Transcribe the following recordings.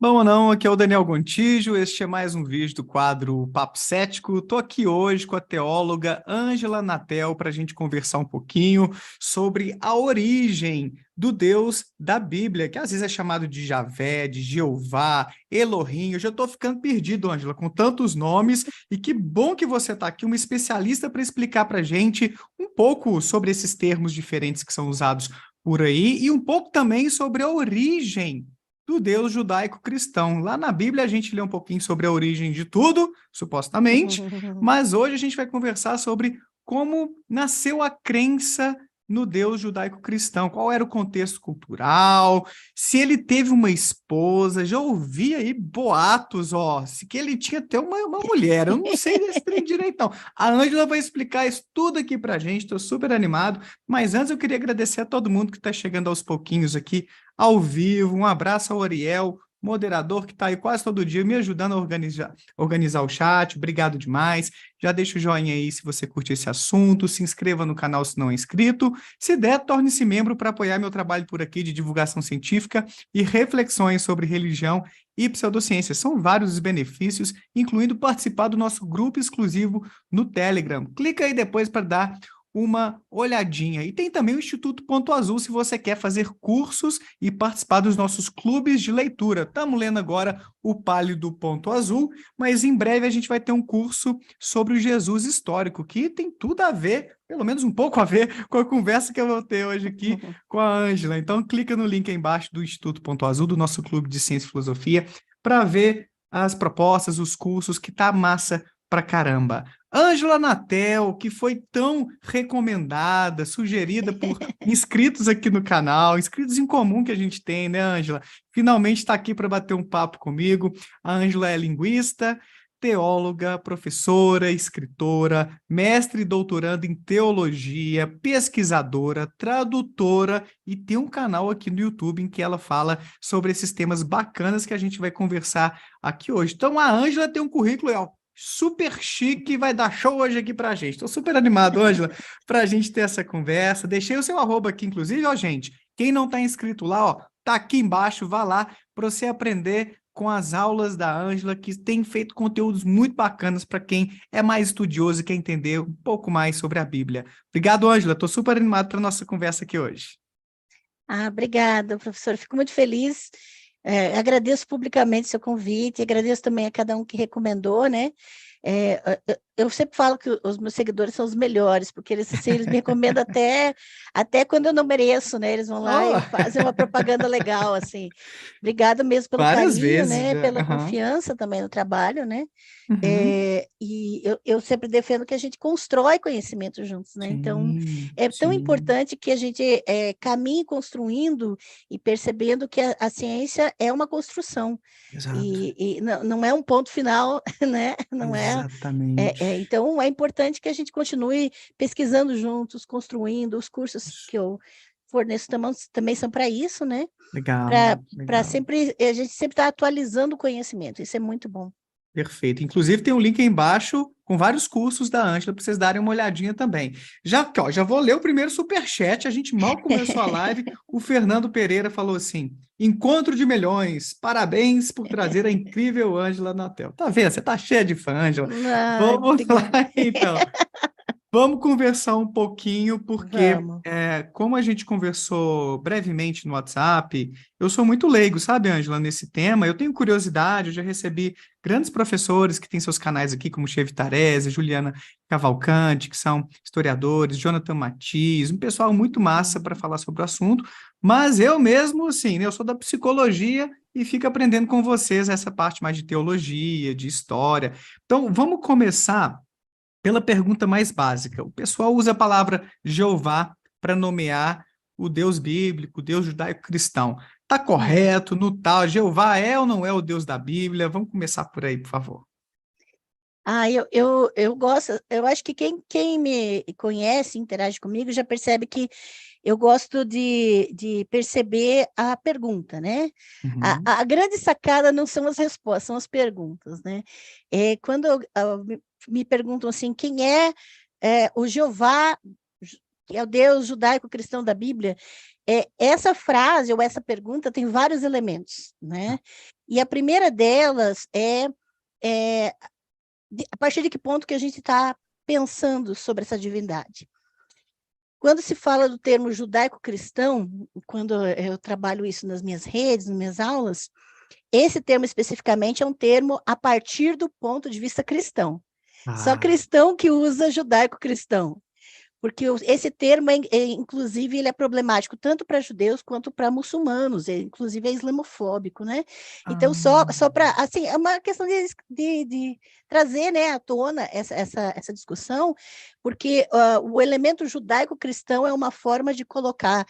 Bom ou não, aqui é o Daniel Gontijo, este é mais um vídeo do quadro Papo Cético. Estou aqui hoje com a teóloga Ângela Natel para a gente conversar um pouquinho sobre a origem do Deus da Bíblia, que às vezes é chamado de Javé, de Jeová, Elohim. Eu já estou ficando perdido, Ângela, com tantos nomes, e que bom que você está aqui, uma especialista para explicar para a gente um pouco sobre esses termos diferentes que são usados por aí e um pouco também sobre a origem do Deus judaico-cristão. Lá na Bíblia a gente lê um pouquinho sobre a origem de tudo, supostamente, mas hoje a gente vai conversar sobre como nasceu a crença no Deus judaico-cristão, qual era o contexto cultural, se ele teve uma esposa, já ouvi aí boatos, ó, se que ele tinha até uma mulher, eu não sei desse trem direito, não. A Ângela vai explicar isso tudo aqui pra gente, estou super animado, mas antes eu queria agradecer a todo mundo que está chegando aos pouquinhos aqui, ao vivo. Um abraço ao Ariel, moderador que está aí quase todo dia me ajudando a organizar o chat. Obrigado demais. Já deixa o joinha aí se você curte esse assunto, se inscreva no canal se não é inscrito. Se der, torne-se membro para apoiar meu trabalho por aqui de divulgação científica e reflexões sobre religião e pseudociência. São vários os benefícios, incluindo participar do nosso grupo exclusivo no Telegram. Clica aí depois para dar uma olhadinha. E tem também o Instituto Ponto Azul, se você quer fazer cursos e participar dos nossos clubes de leitura. Estamos lendo agora o Pálido Ponto Azul, mas em breve a gente vai ter um curso sobre o Jesus histórico, que tem tudo a ver, pelo menos um pouco a ver, com a conversa que eu vou ter hoje aqui com a Ângela. Então, clica no link aí embaixo do Instituto Ponto Azul, do nosso clube de Ciência e Filosofia, para ver as propostas, os cursos, que tá massa pra caramba. Ângela Natel, que foi tão recomendada, sugerida por inscritos aqui no canal, inscritos em comum que a gente tem, né, Ângela? Finalmente está aqui para bater um papo comigo. A Ângela é linguista, teóloga, professora, escritora, mestre e doutoranda em teologia, pesquisadora, tradutora e tem um canal aqui no YouTube em que ela fala sobre esses temas bacanas que a gente vai conversar aqui hoje. Então, a Ângela tem um currículo, ó, super chique, vai dar show hoje aqui pra gente. Estou super animado, Ângela, pra gente ter essa conversa. Deixei o seu arroba aqui, inclusive, ó, gente. Quem não tá inscrito lá, ó, tá aqui embaixo, vá lá para você aprender com as aulas da Ângela, que tem feito conteúdos muito bacanas para quem é mais estudioso e quer entender um pouco mais sobre a Bíblia. Obrigado, Ângela. Estou super animado para nossa conversa aqui hoje. Obrigada, professor. Fico muito feliz. Agradeço publicamente seu convite, agradeço também a cada um que recomendou, né? Eu sempre falo que os meus seguidores são os melhores, porque eles, assim, eles me recomendam até quando eu não mereço, né? Eles vão lá e Oh, fazem uma propaganda legal, assim. Obrigada mesmo pelo várias carinho, vezes né? já. Pela Aham. confiança também no trabalho, né? Uhum. E eu sempre defendo que a gente constrói conhecimento juntos, né? Então, Sim, é tão sim. importante que a gente caminhe construindo e percebendo que a ciência é uma construção Exato. e não é um ponto final, né? Não é, Exatamente. então, é importante que a gente continue pesquisando juntos, construindo. Os cursos que eu forneço também são para isso, né? Legal, Para legal. sempre, a gente sempre está atualizando o conhecimento, isso é muito bom. Perfeito. Inclusive, tem um link aí embaixo com vários cursos da Ângela para vocês darem uma olhadinha também. Já, ó, já vou ler o primeiro superchat. A gente mal começou a live. O Fernando Pereira falou assim: Encontro de milhões. Parabéns por trazer a incrível Ângela na tela. Tá vendo? Você tá cheia de fã, Ângela. Ai, Vamos lá, obrigada. então. Vamos conversar um pouquinho, porque Vamos. como a gente conversou brevemente no WhatsApp, eu sou muito leigo, sabe, Ângela, nesse tema. Eu tenho curiosidade, eu já recebi grandes professores que têm seus canais aqui, como Chevi Tarese, Juliana Cavalcante, que são historiadores, Jonathan Matiz, um pessoal muito massa para Uhum. falar sobre o assunto, mas eu mesmo, assim, né, eu sou da psicologia e fico aprendendo com vocês essa parte mais de teologia, de história. Então, vamos começar pela pergunta mais básica. O pessoal usa a palavra Jeová para nomear o Deus bíblico, o Deus judaico-cristão. Está Uhum. correto? No tal, Jeová é ou não é o Deus da Bíblia? Vamos começar por aí, por favor. Eu gosto, eu acho que quem me conhece, interage comigo, já percebe que eu gosto de perceber a pergunta, né? Uhum. A grande sacada não são as respostas, são as perguntas, né? Quando me perguntam assim, quem é o Jeová, que é o Deus judaico-cristão da Bíblia, essa frase ou essa pergunta tem vários elementos, né? E a primeira delas a partir de que ponto que a gente está pensando sobre essa divindade. Quando se fala do termo judaico-cristão, quando eu trabalho isso nas minhas redes, nas minhas aulas, esse termo especificamente é um termo a partir do ponto de vista cristão. Só cristão que usa judaico-cristão. Porque esse termo, inclusive, ele é problemático tanto para judeus quanto para muçulmanos, inclusive é islamofóbico, né? Então, só para, assim, é uma questão de trazer, né, à tona essa discussão, porque o elemento judaico-cristão é uma forma de colocar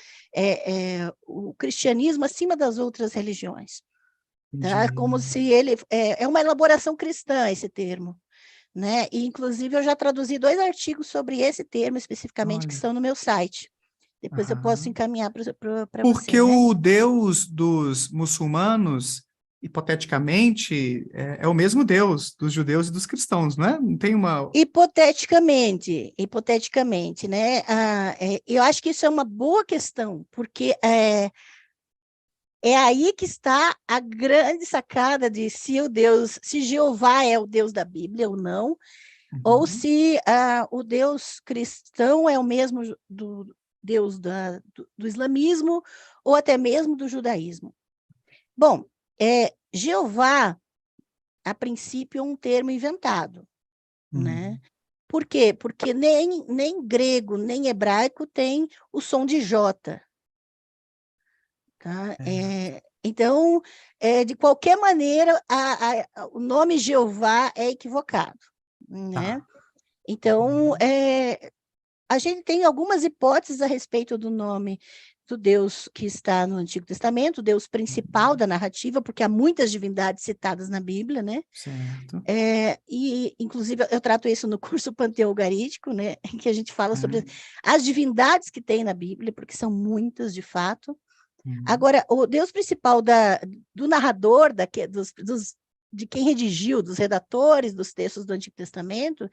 o cristianismo acima das outras religiões, tá? Como se ele... É uma elaboração cristã, esse termo. Né? E, inclusive, eu já traduzi 2 artigos sobre esse termo especificamente, que estão no meu site. Depois eu posso encaminhar para você. Porque Né? o Deus dos muçulmanos, hipoteticamente, é o mesmo Deus dos judeus e dos cristãos, não é? Não tem uma... Hipoteticamente, né? Eu acho que isso é uma boa questão, porque é aí que está a grande sacada de se Jeová é o Deus da Bíblia ou não, ou se o Deus cristão é o mesmo do Deus do islamismo, ou até mesmo do judaísmo. Bom, Jeová, a princípio, é um termo inventado, né? Por quê? Porque nem grego, nem hebraico tem o som de J. Tá? Então, de qualquer maneira, o nome Jeová é equivocado, né? Então, a gente tem algumas hipóteses a respeito do nome do Deus que está no Antigo Testamento, o Deus principal da narrativa, porque há muitas divindades citadas na Bíblia, né? Certo. E, inclusive, eu trato isso no curso panteogarítico, né? Em que a gente fala sobre as divindades que tem na Bíblia, porque são muitas, de fato. Agora, o Deus principal do narrador, de quem redigiu, dos redatores dos textos do Antigo Testamento,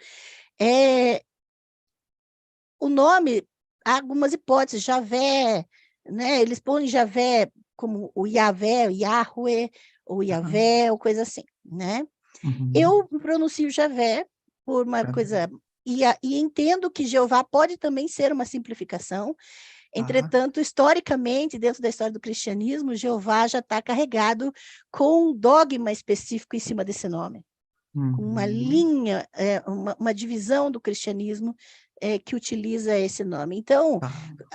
o nome, há algumas hipóteses, Javé, né? Eles põem Javé como o Yavé, o Yahweh, ou Yavé, ou coisa assim, né? Eu pronuncio Javé por uma coisa... E entendo que Jeová pode também ser uma simplificação. Entretanto, historicamente, dentro da história do cristianismo, Jeová já está carregado com um dogma específico em cima desse nome, com uma linha, uma divisão do cristianismo que utiliza esse nome. Então,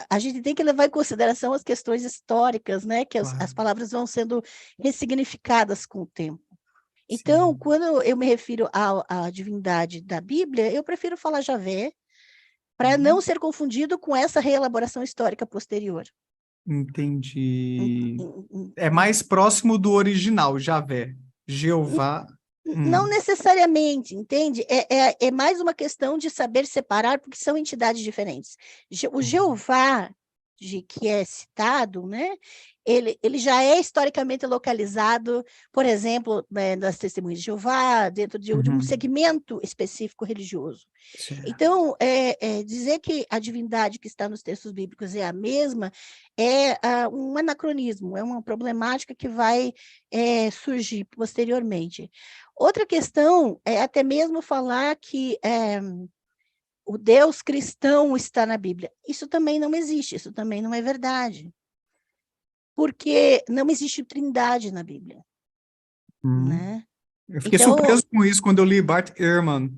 a gente tem que levar em consideração as questões históricas, né, que as palavras vão sendo ressignificadas com o tempo. Então, quando eu me refiro à divindade da Bíblia, eu prefiro falar Javé, para não ser confundido com essa reelaboração histórica posterior. Entendi. É mais próximo do original, Javé. Jeová. Não necessariamente, entende? É mais uma questão de saber separar, porque são entidades diferentes. O Jeová, que é citado, né? Ele já é historicamente localizado, por exemplo, nas Testemunhas de Jeová, dentro de um segmento específico religioso. Certo. Então, dizer que a divindade que está nos textos bíblicos é a mesma é um anacronismo, é uma problemática que vai surgir posteriormente. Outra questão é até mesmo falar que o Deus cristão está na Bíblia. Isso também não existe, isso também não é verdade. Porque não existe trindade na Bíblia. Né? Eu fiquei Então, surpreso com isso quando eu li Bart Ehrman,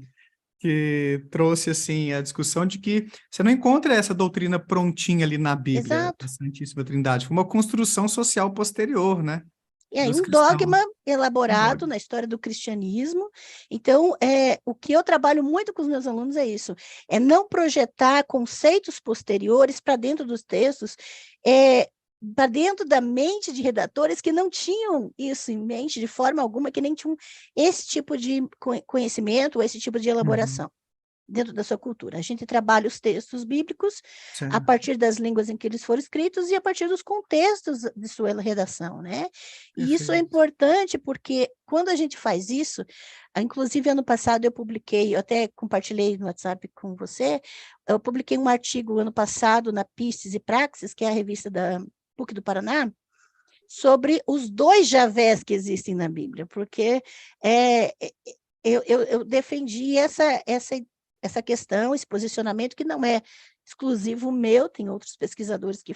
que trouxe assim a discussão de que você não encontra essa doutrina prontinha ali na Bíblia, exato. a Santíssima Trindade. Foi uma construção social posterior, né? E aí, Dos um cristãos. dogma elaborado na história do cristianismo. Então, o que eu trabalho muito com os meus alunos é isso, é não projetar conceitos posteriores para dentro dos textos, para dentro da mente de redatores que não tinham isso em mente de forma alguma, que nem tinham esse tipo de conhecimento, esse tipo de elaboração. dentro da sua cultura. A gente trabalha os textos bíblicos a Certo. partir das línguas em que eles foram escritos e a partir dos contextos de sua redação, né? E isso é Perfeito. importante porque quando a gente faz isso, inclusive ano passado eu publiquei, eu até compartilhei no WhatsApp com você, eu publiquei um artigo ano passado na Pistes e Praxis, que é a revista da PUC do Paraná, sobre os dois Javés que existem na Bíblia, porque eu defendi essa questão, esse posicionamento, que não é exclusivo meu, tem outros pesquisadores que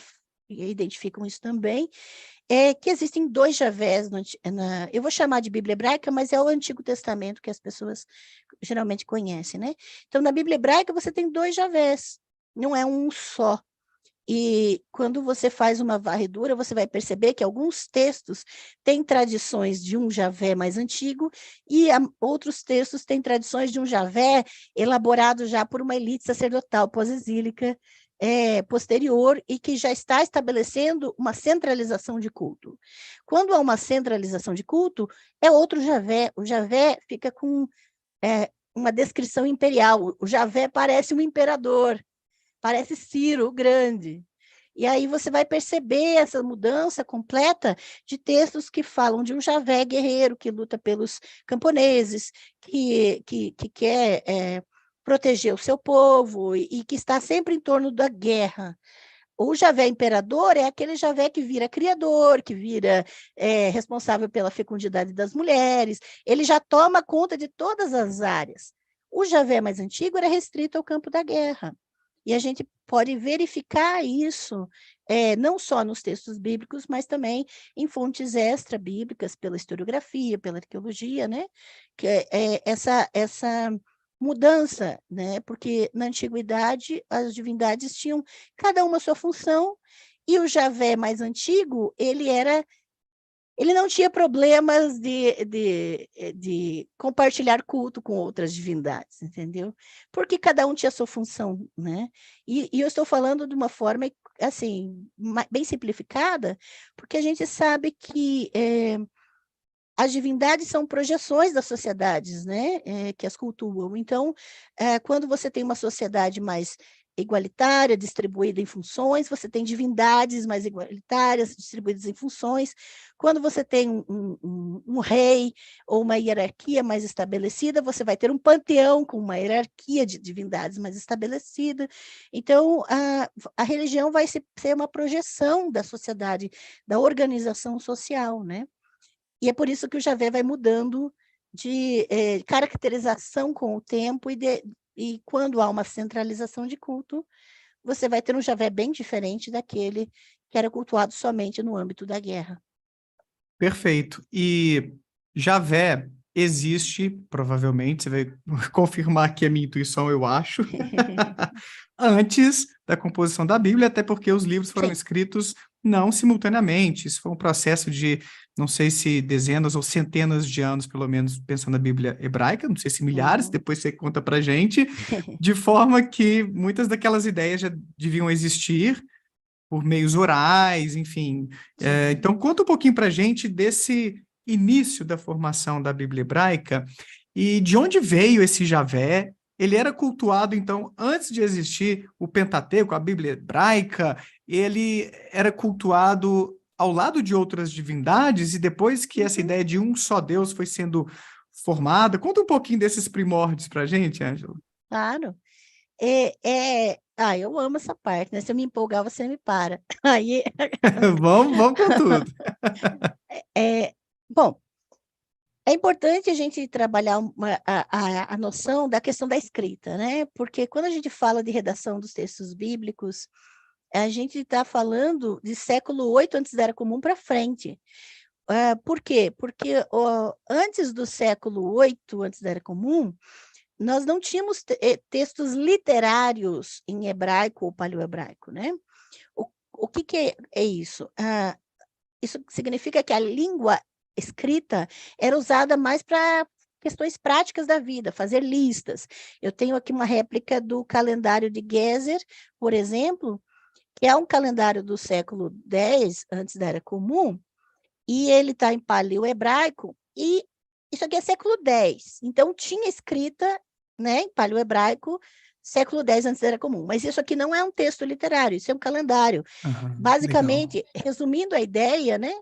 identificam isso também, que existem dois Javés, eu vou chamar de Bíblia hebraica, mas é o Antigo Testamento que as pessoas geralmente conhecem, né? Então, na Bíblia hebraica, você tem dois Javés, não é um só. E quando você faz uma varredura, você vai perceber que alguns textos têm tradições de um Javé mais antigo e outros textos têm tradições de um Javé elaborado já por uma elite sacerdotal pós-exílica posterior e que já está estabelecendo uma centralização de culto. Quando há uma centralização de culto, é outro Javé. O Javé fica com uma descrição imperial. O Javé parece um imperador. Parece Ciro o Grande. E aí você vai perceber essa mudança completa de textos que falam de um Javé guerreiro que luta pelos camponeses, que quer proteger o seu povo e que está sempre em torno da guerra. O Javé imperador é aquele Javé que vira criador, que vira responsável pela fecundidade das mulheres, ele já toma conta de todas as áreas. O Javé mais antigo era restrito ao campo da guerra. E a gente pode verificar isso não só nos textos bíblicos, mas também em fontes extra-bíblicas, pela historiografia, pela arqueologia, né? Que essa mudança, né? Porque na antiguidade as divindades tinham cada uma sua função, e o Javé mais antigo, ele não tinha problemas de compartilhar culto com outras divindades, entendeu? Porque cada um tinha a sua função, né? E eu estou falando de uma forma, assim, bem simplificada, porque a gente sabe que as divindades são projeções das sociedades, né? Que as cultuam. Então, quando você tem uma sociedade mais igualitária, distribuída em funções, você tem divindades mais igualitárias, distribuídas em funções. Quando você tem um rei ou uma hierarquia mais estabelecida, você vai ter um panteão com uma hierarquia de divindades mais estabelecida. Então, a religião vai ser uma projeção da sociedade, da organização social, né? E é por isso que o Javé vai mudando de caracterização com o tempo, e quando há uma centralização de culto, você vai ter um Javé bem diferente daquele que era cultuado somente no âmbito da guerra. Perfeito. E Javé existe, provavelmente, você vai confirmar aqui a minha intuição, eu acho, antes da composição da Bíblia, até porque os livros foram Sim. escritos não simultaneamente. Isso foi um processo de, não sei se dezenas ou centenas de anos, pelo menos, pensando na Bíblia hebraica, não sei se milhares, depois você conta pra gente, de forma que muitas daquelas ideias já deviam existir por meios orais, enfim. Então, conta um pouquinho para a gente desse início da formação da Bíblia hebraica e de onde veio esse Javé. Ele era cultuado, então, antes de existir o Pentateuco, a Bíblia hebraica, ele era cultuado ao lado de outras divindades, e depois que essa ideia de um só Deus foi sendo formada. Conta um pouquinho desses primórdios para a gente, Ângela. Claro. Eu amo essa parte, né? Se eu me empolgar, você me para. Aí, Vamos com tudo. bom, é importante a gente trabalhar a noção da questão da escrita, né? Porque quando a gente fala de redação dos textos bíblicos, a gente está falando de século 8 antes da Era Comum para frente. Por quê? Porque antes do século 8 antes da Era Comum, nós não tínhamos textos literários em hebraico ou paleohebraico, né? O que é isso? Isso significa que a língua escrita era usada mais para questões práticas da vida, fazer listas. Eu tenho aqui uma réplica do calendário de Gezer, por exemplo, que é um calendário do século X, antes da Era Comum, e ele está em paleo-hebraico, e isso aqui é século X. Então, tinha escrita né, em paleo-hebraico, século X antes da Era Comum. Mas isso aqui não é um texto literário, isso é um calendário. Legal. Basicamente, resumindo a ideia, né,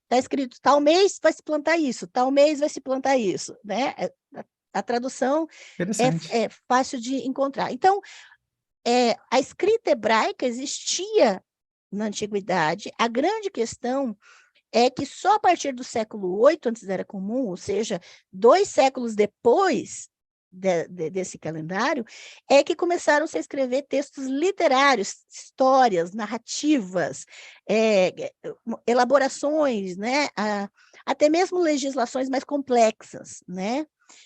está escrito tal mês vai se plantar isso, tal mês vai se plantar isso, né? A tradução Interessante. é fácil de encontrar. Então, a escrita hebraica existia na antiguidade. A grande questão é que só a partir do século VIII antes da Era Comum, ou seja, 2 séculos depois desse calendário, é que começaram -se a escrever textos literários, histórias, narrativas, elaborações, né? Até mesmo legislações mais complexas, né?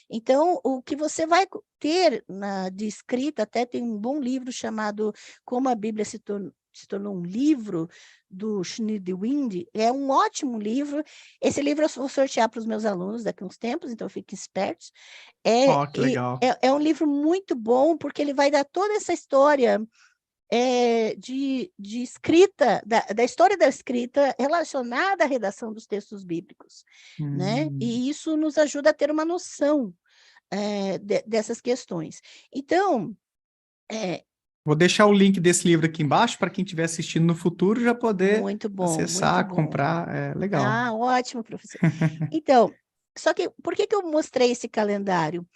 Então, o que você vai ter de escrita, até tem um bom livro chamado Como a Bíblia se tornou um livro, do Schneewind, é um ótimo livro. Esse livro eu vou sortear para os meus alunos daqui a uns tempos, então fiquem espertos. Ó, que legal. É um livro muito bom, porque ele vai dar toda essa história de escrita, da história da escrita relacionada à redação dos textos bíblicos, né? Hum. E isso nos ajuda a ter uma noção dessas questões. Então, Vou deixar o link desse livro aqui embaixo para quem estiver assistindo no futuro já poder muito bom, muito acessar, bom. comprar. É legal. Ah, ótimo, professor. Então, só que por que eu mostrei esse calendário?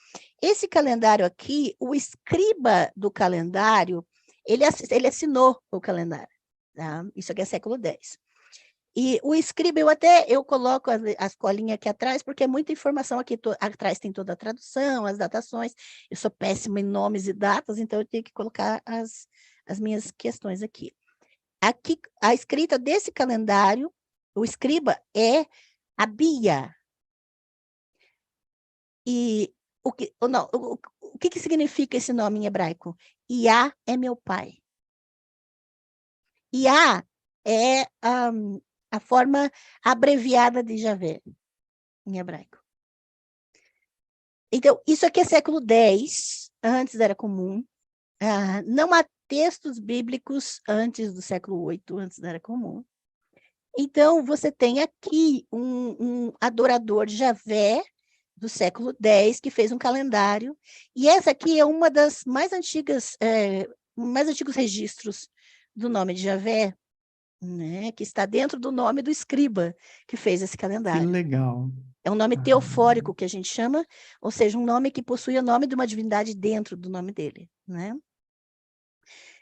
Esse calendário aqui, o escriba do calendário, ele assinou o calendário, tá? Isso aqui é século X. E o escriba, eu coloco as colinhas aqui atrás, porque é muita informação aqui, atrás tem toda a tradução, as datações. Eu sou péssima em nomes e datas, então eu tenho que colocar as minhas questões aqui. Aqui, a escrita desse calendário, o escriba é Abia. E o que significa esse nome em hebraico? Iá é meu pai. Iá é a forma abreviada de Javé, em hebraico. Então, isso aqui é século X, antes da Era Comum. Não há textos bíblicos antes do século VIII, antes da Era Comum. Então, você tem aqui um adorador de Javé, do século X, que fez um calendário, e essa aqui é uma das mais antigos registros do nome de Javé, né, que está dentro do nome do escriba que fez esse Que calendário. legal. É um nome teofórico que a gente chama, ou seja, um nome que possui o nome de uma divindade dentro do nome dele, né?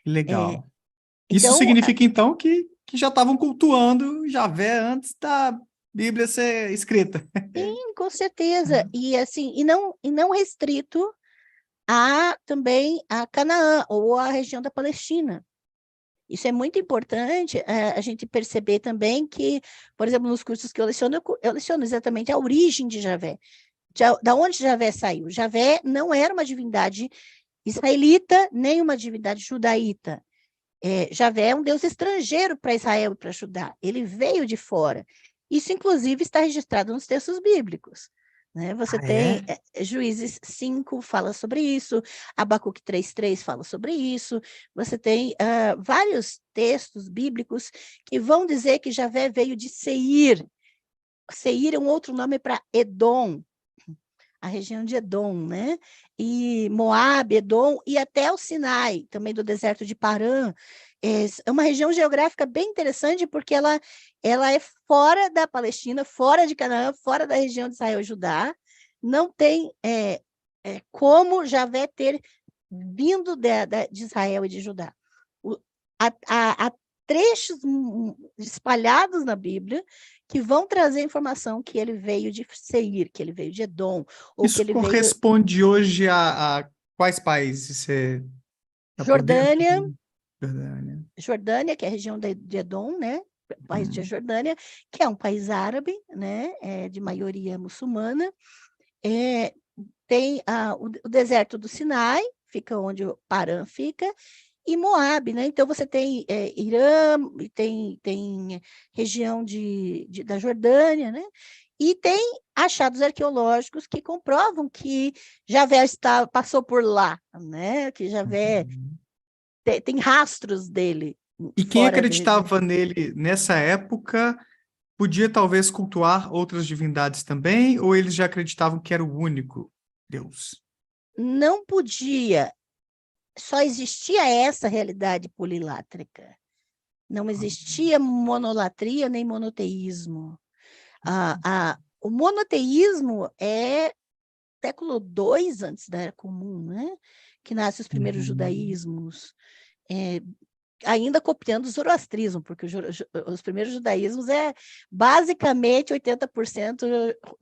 Que legal. Isso Então, significa, então, que já estavam cultuando Javé antes da Bíblia ser escrita. sim, com certeza. E assim, e não restrito também a Canaã ou a região da Palestina. Isso é muito importante a gente perceber também que, por exemplo, nos cursos que eu leciono exatamente a origem de Javé. Da onde Javé saiu? Javé não era uma divindade israelita, nem uma divindade judaíta. Javé é um deus estrangeiro para Israel e para Judá. Ele veio de fora. Isso, inclusive, está registrado nos textos bíblicos. Né? Você tem Juízes 5 fala sobre isso, Abacuque 3:3 fala sobre isso, você tem vários textos bíblicos que vão dizer que Javé veio de Seir. Seir é um outro nome para Edom, a região de Edom, né? E Moabe, Edom e até o Sinai, também do deserto de Parã. É uma região geográfica bem interessante porque ela é fora da Palestina, fora de Canaã, fora da região de Israel e Judá. Não tem como Javé ter vindo de Israel e de Judá. Há trechos espalhados na Bíblia que vão trazer informação que ele veio de Seir, que ele veio de Edom, ou que Isso ele veio... corresponde hoje a quais países? Você está por dentro? Jordânia, Jordânia. Jordânia, que é a região de Edom, né? O país de Jordânia, que é um país árabe, né? De maioria muçulmana. Tem o deserto do Sinai, fica onde o Parã fica, e Moabe, né? Então você tem Irã, tem região da Jordânia, né? E tem achados arqueológicos que comprovam que Javé passou por lá, né? Que Javé tem rastros dele E quem fora da região. acreditava nele nessa época podia talvez cultuar outras divindades também, ou eles já acreditavam que era o único Deus? não podia, só existia essa realidade polilátrica. Não existia monolatria nem monoteísmo. O monoteísmo é século II antes da Era Comum, né? Que nascem os primeiros judaísmos, ainda copiando o zoroastrismo, porque os primeiros judaísmos é basicamente 80%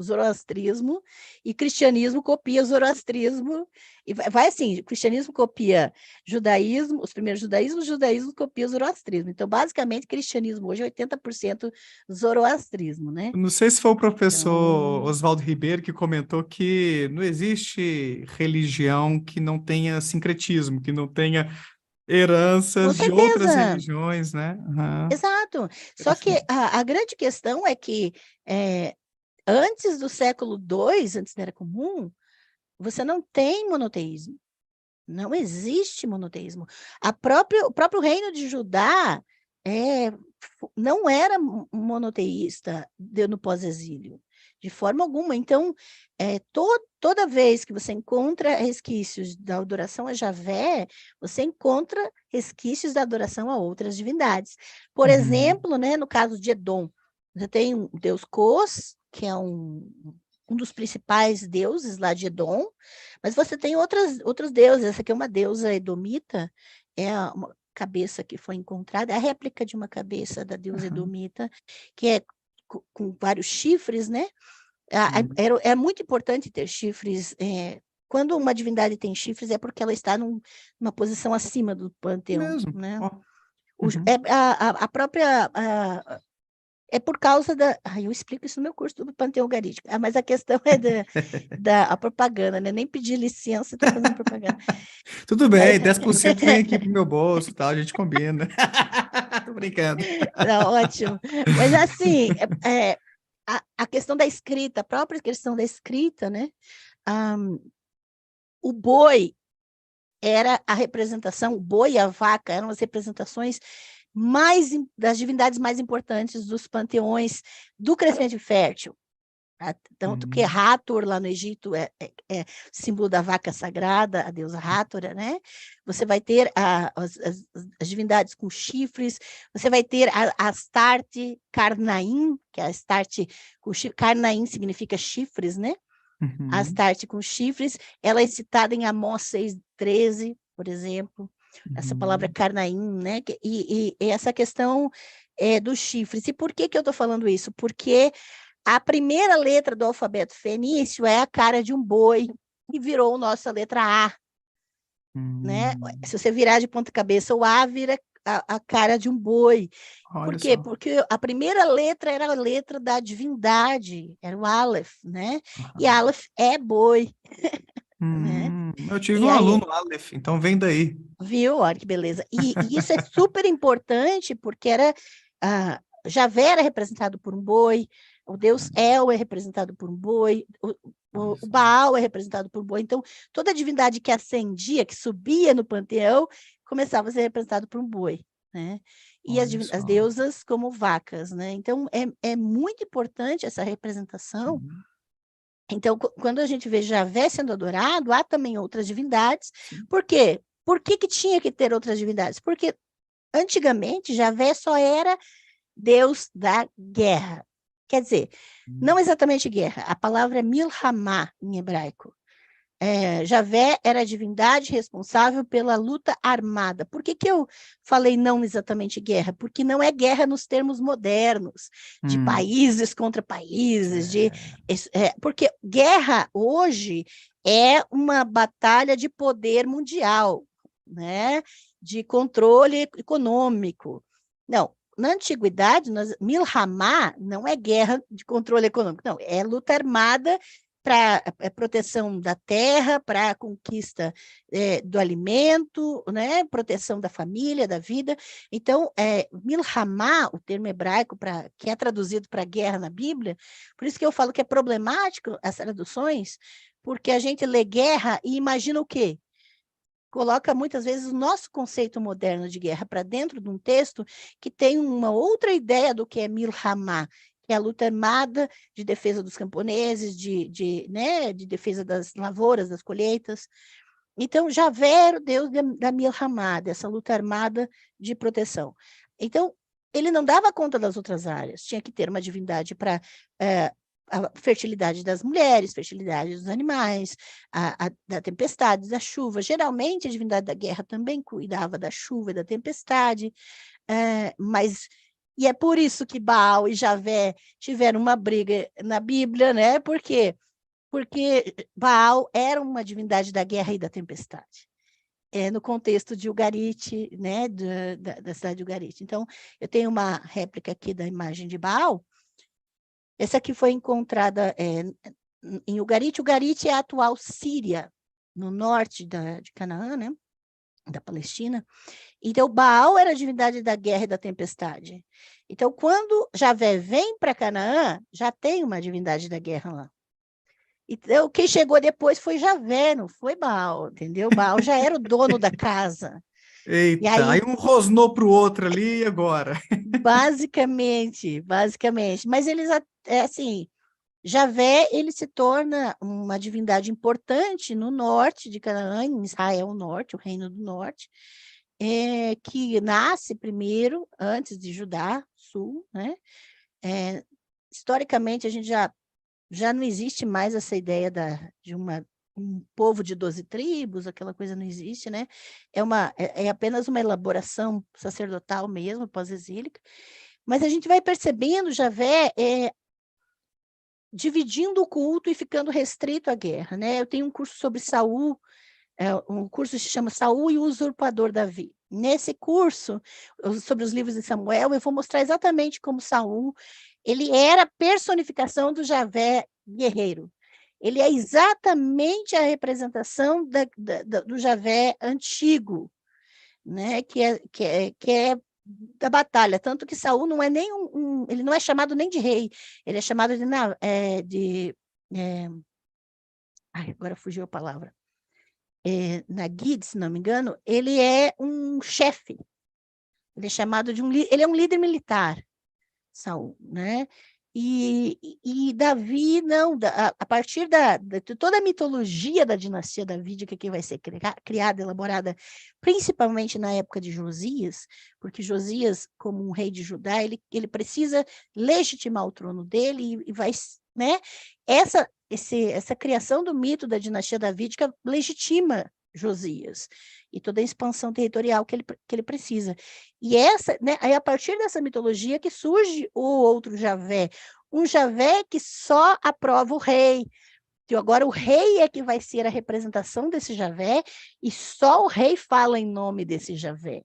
zoroastrismo, e cristianismo copia o zoroastrismo, e vai assim, o cristianismo copia judaísmo, os primeiros judaísmos, o judaísmo copia o zoroastrismo. Então, basicamente, cristianismo hoje é 80% zoroastrismo, né? Não sei se foi o professor Então, Oswaldo Ribeiro que comentou que não existe religião que não tenha sincretismo, que não tenha com heranças de outras certeza. religiões, né? Aham, Exato. Só que interessante. a grande questão é que antes do século II, antes da Era Comum, você não tem monoteísmo. Não existe monoteísmo. O próprio reino de Judá não era monoteísta no pós-exílio, de forma alguma. Então, toda vez que você encontra resquícios da adoração a Javé, você encontra resquícios da adoração a outras divindades. Por Uhum. exemplo, né, no caso de Edom, você tem o deus Cos, que é um dos principais deuses lá de Edom, mas você tem outros deuses. Essa aqui é uma deusa edomita, uma cabeça que foi encontrada, é a réplica de uma cabeça da deusa Aham. edomita, que é com vários chifres, né? Sim. É muito importante ter chifres. Quando uma divindade tem chifres, é porque ela está numa posição acima do panteão, Mesmo. né? Ó. Uhum. A própria é por causa da. Eu explico isso no meu curso do Panteão Ugarítico. Mas a questão é da propaganda, né? Nem pedir licença, estou fazendo propaganda. Tudo Mas, bem, 10% vem aqui pro meu bolso, tá? A gente combina. Tô brincando. não, ótimo. Mas assim, a questão da escrita, a própria questão da escrita, né? O boi era a representação, o boi e a vaca eram as representações das divindades mais importantes dos panteões do Crescente Fértil. Tanto que Hum. Hathor, lá no Egito, é símbolo da vaca sagrada, a deusa Hathor, né? Você vai ter as divindades com chifres, você vai ter a Astarte Carnaim, que é a Astarte com chifres. Carnaim significa chifres, né? A Uhum. Astarte com chifres, ela é citada em Amós 6,13, por exemplo. Essa palavra Uhum. Carnaim, né? E essa questão dos chifres. E por que eu estou falando isso? Porque a primeira letra do alfabeto fenício é a cara de um boi, que virou nossa letra A, né? Hum. Se você virar de ponta cabeça, o A vira a cara de um boi. Por Olha quê? só. Porque a primeira letra era a letra da divindade, era o Aleph, né? E Aham. Aleph é boi, né? Eu tive E um aí, aluno, Aleph, então vem daí. viu? Olha que beleza. E isso é super importante, porque Javé era representado por um boi, o deus El é representado por um boi, Olha o só. Baal é representado por um boi. Então, toda divindade que ascendia, que subia no panteão, começava a ser representado por um boi, né? E Olha as só. deusas como vacas, né? Então, é muito importante essa representação. Uhum. Então, quando a gente vê Javé sendo adorado, há também outras divindades. Sim. Por quê? Por que tinha que ter outras divindades? Porque antigamente Javé só era Deus da guerra. Quer dizer, não exatamente guerra, a palavra é milhamá em hebraico. Javé era a divindade responsável pela luta armada. Por que eu falei não exatamente guerra? Porque não é guerra nos termos modernos, de Hum. países contra países, É. porque guerra hoje é uma batalha de poder mundial, né? De controle econômico. Não, na antiguidade, milhamá não é guerra de controle econômico, não, é luta armada para proteção da terra, para a conquista do alimento, né? Proteção da família, da vida. Então, milhamá, o termo hebraico que é traduzido para guerra na Bíblia, por isso que eu falo que é problemático as traduções, porque a gente lê guerra e imagina o quê? Coloca muitas vezes o nosso conceito moderno de guerra para dentro de um texto que tem uma outra ideia do que é milhamá, é a luta armada de defesa dos camponeses, né, de defesa das lavouras, das colheitas. Então, Javé era o deus da Milhamá, dessa luta armada de proteção. Então, ele não dava conta das outras áreas, tinha que ter uma divindade para a fertilidade das mulheres, fertilidade dos animais, da tempestade, da chuva. Geralmente, a divindade da guerra também cuidava da chuva e da tempestade, e é por isso que Baal e Javé tiveram uma briga na Bíblia, né? Por quê? Porque Baal era uma divindade da guerra e da tempestade, no contexto de Ugarite, né, da cidade de Ugarite. Então, eu tenho uma réplica aqui da imagem de Baal. Essa aqui foi encontrada em Ugarite. Ugarite é a atual Síria, no norte de Canaã, né, da Palestina. Então, Baal era a divindade da guerra e da tempestade. Então, quando Javé vem para Canaã, já tem uma divindade da guerra lá. Então, quem chegou depois foi Javé, não foi Baal, entendeu? Baal já era o dono da casa. Eita, E aí, aí um rosnou para o outro ali e agora? basicamente. Mas eles, assim, Javé, ele se torna uma divindade importante no norte de Canaã, em Israel Norte, o Reino do Norte, que nasce primeiro, antes de Judá, sul, né? Historicamente, a gente já não existe mais essa ideia de um povo de 12 tribos, aquela coisa não existe, né? É apenas uma elaboração sacerdotal mesmo, pós-exílica, mas a gente vai percebendo Javé dividindo o culto e ficando restrito à guerra, né? Eu tenho um curso sobre Saul, um curso que se chama Saul e o Usurpador Davi. Nesse curso, sobre os livros de Samuel, eu vou mostrar exatamente como Saul, ele era a personificação do Javé guerreiro. Ele é exatamente a representação do Javé antigo, né? que é da batalha, tanto que Saul não é nem ele não é chamado nem de rei, ele é chamado agora fugiu a palavra. Nagid, se não me engano, ele é um chefe. Ele é chamado de ele é um líder militar, Saul, né? E Davi, não, a partir de toda a mitologia da dinastia davídica que vai ser criada, elaborada, principalmente na época de Josias, porque Josias, como um rei de Judá, ele precisa legitimar o trono dele e vai, né? Essa criação do mito da dinastia davídica legitima Josias e toda a expansão territorial que ele precisa. E né, aí a partir dessa mitologia que surge o outro Javé, um Javé que só aprova o rei. Então, agora o rei é que vai ser a representação desse Javé e só o rei fala em nome desse Javé.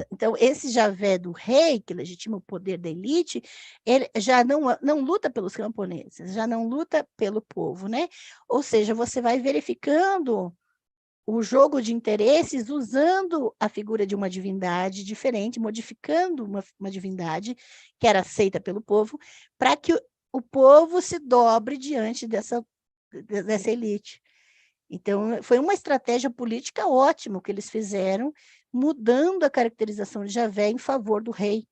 Então, esse Javé do rei, que legitima o poder da elite, ele já não luta pelos camponeses, já não luta pelo povo, né? Ou seja, você vai verificando o jogo de interesses usando a figura de uma divindade diferente, modificando uma divindade que era aceita pelo povo, para que o povo se dobre diante dessa elite. Então, foi uma estratégia política ótima que eles fizeram, mudando a caracterização de Javé em favor do rei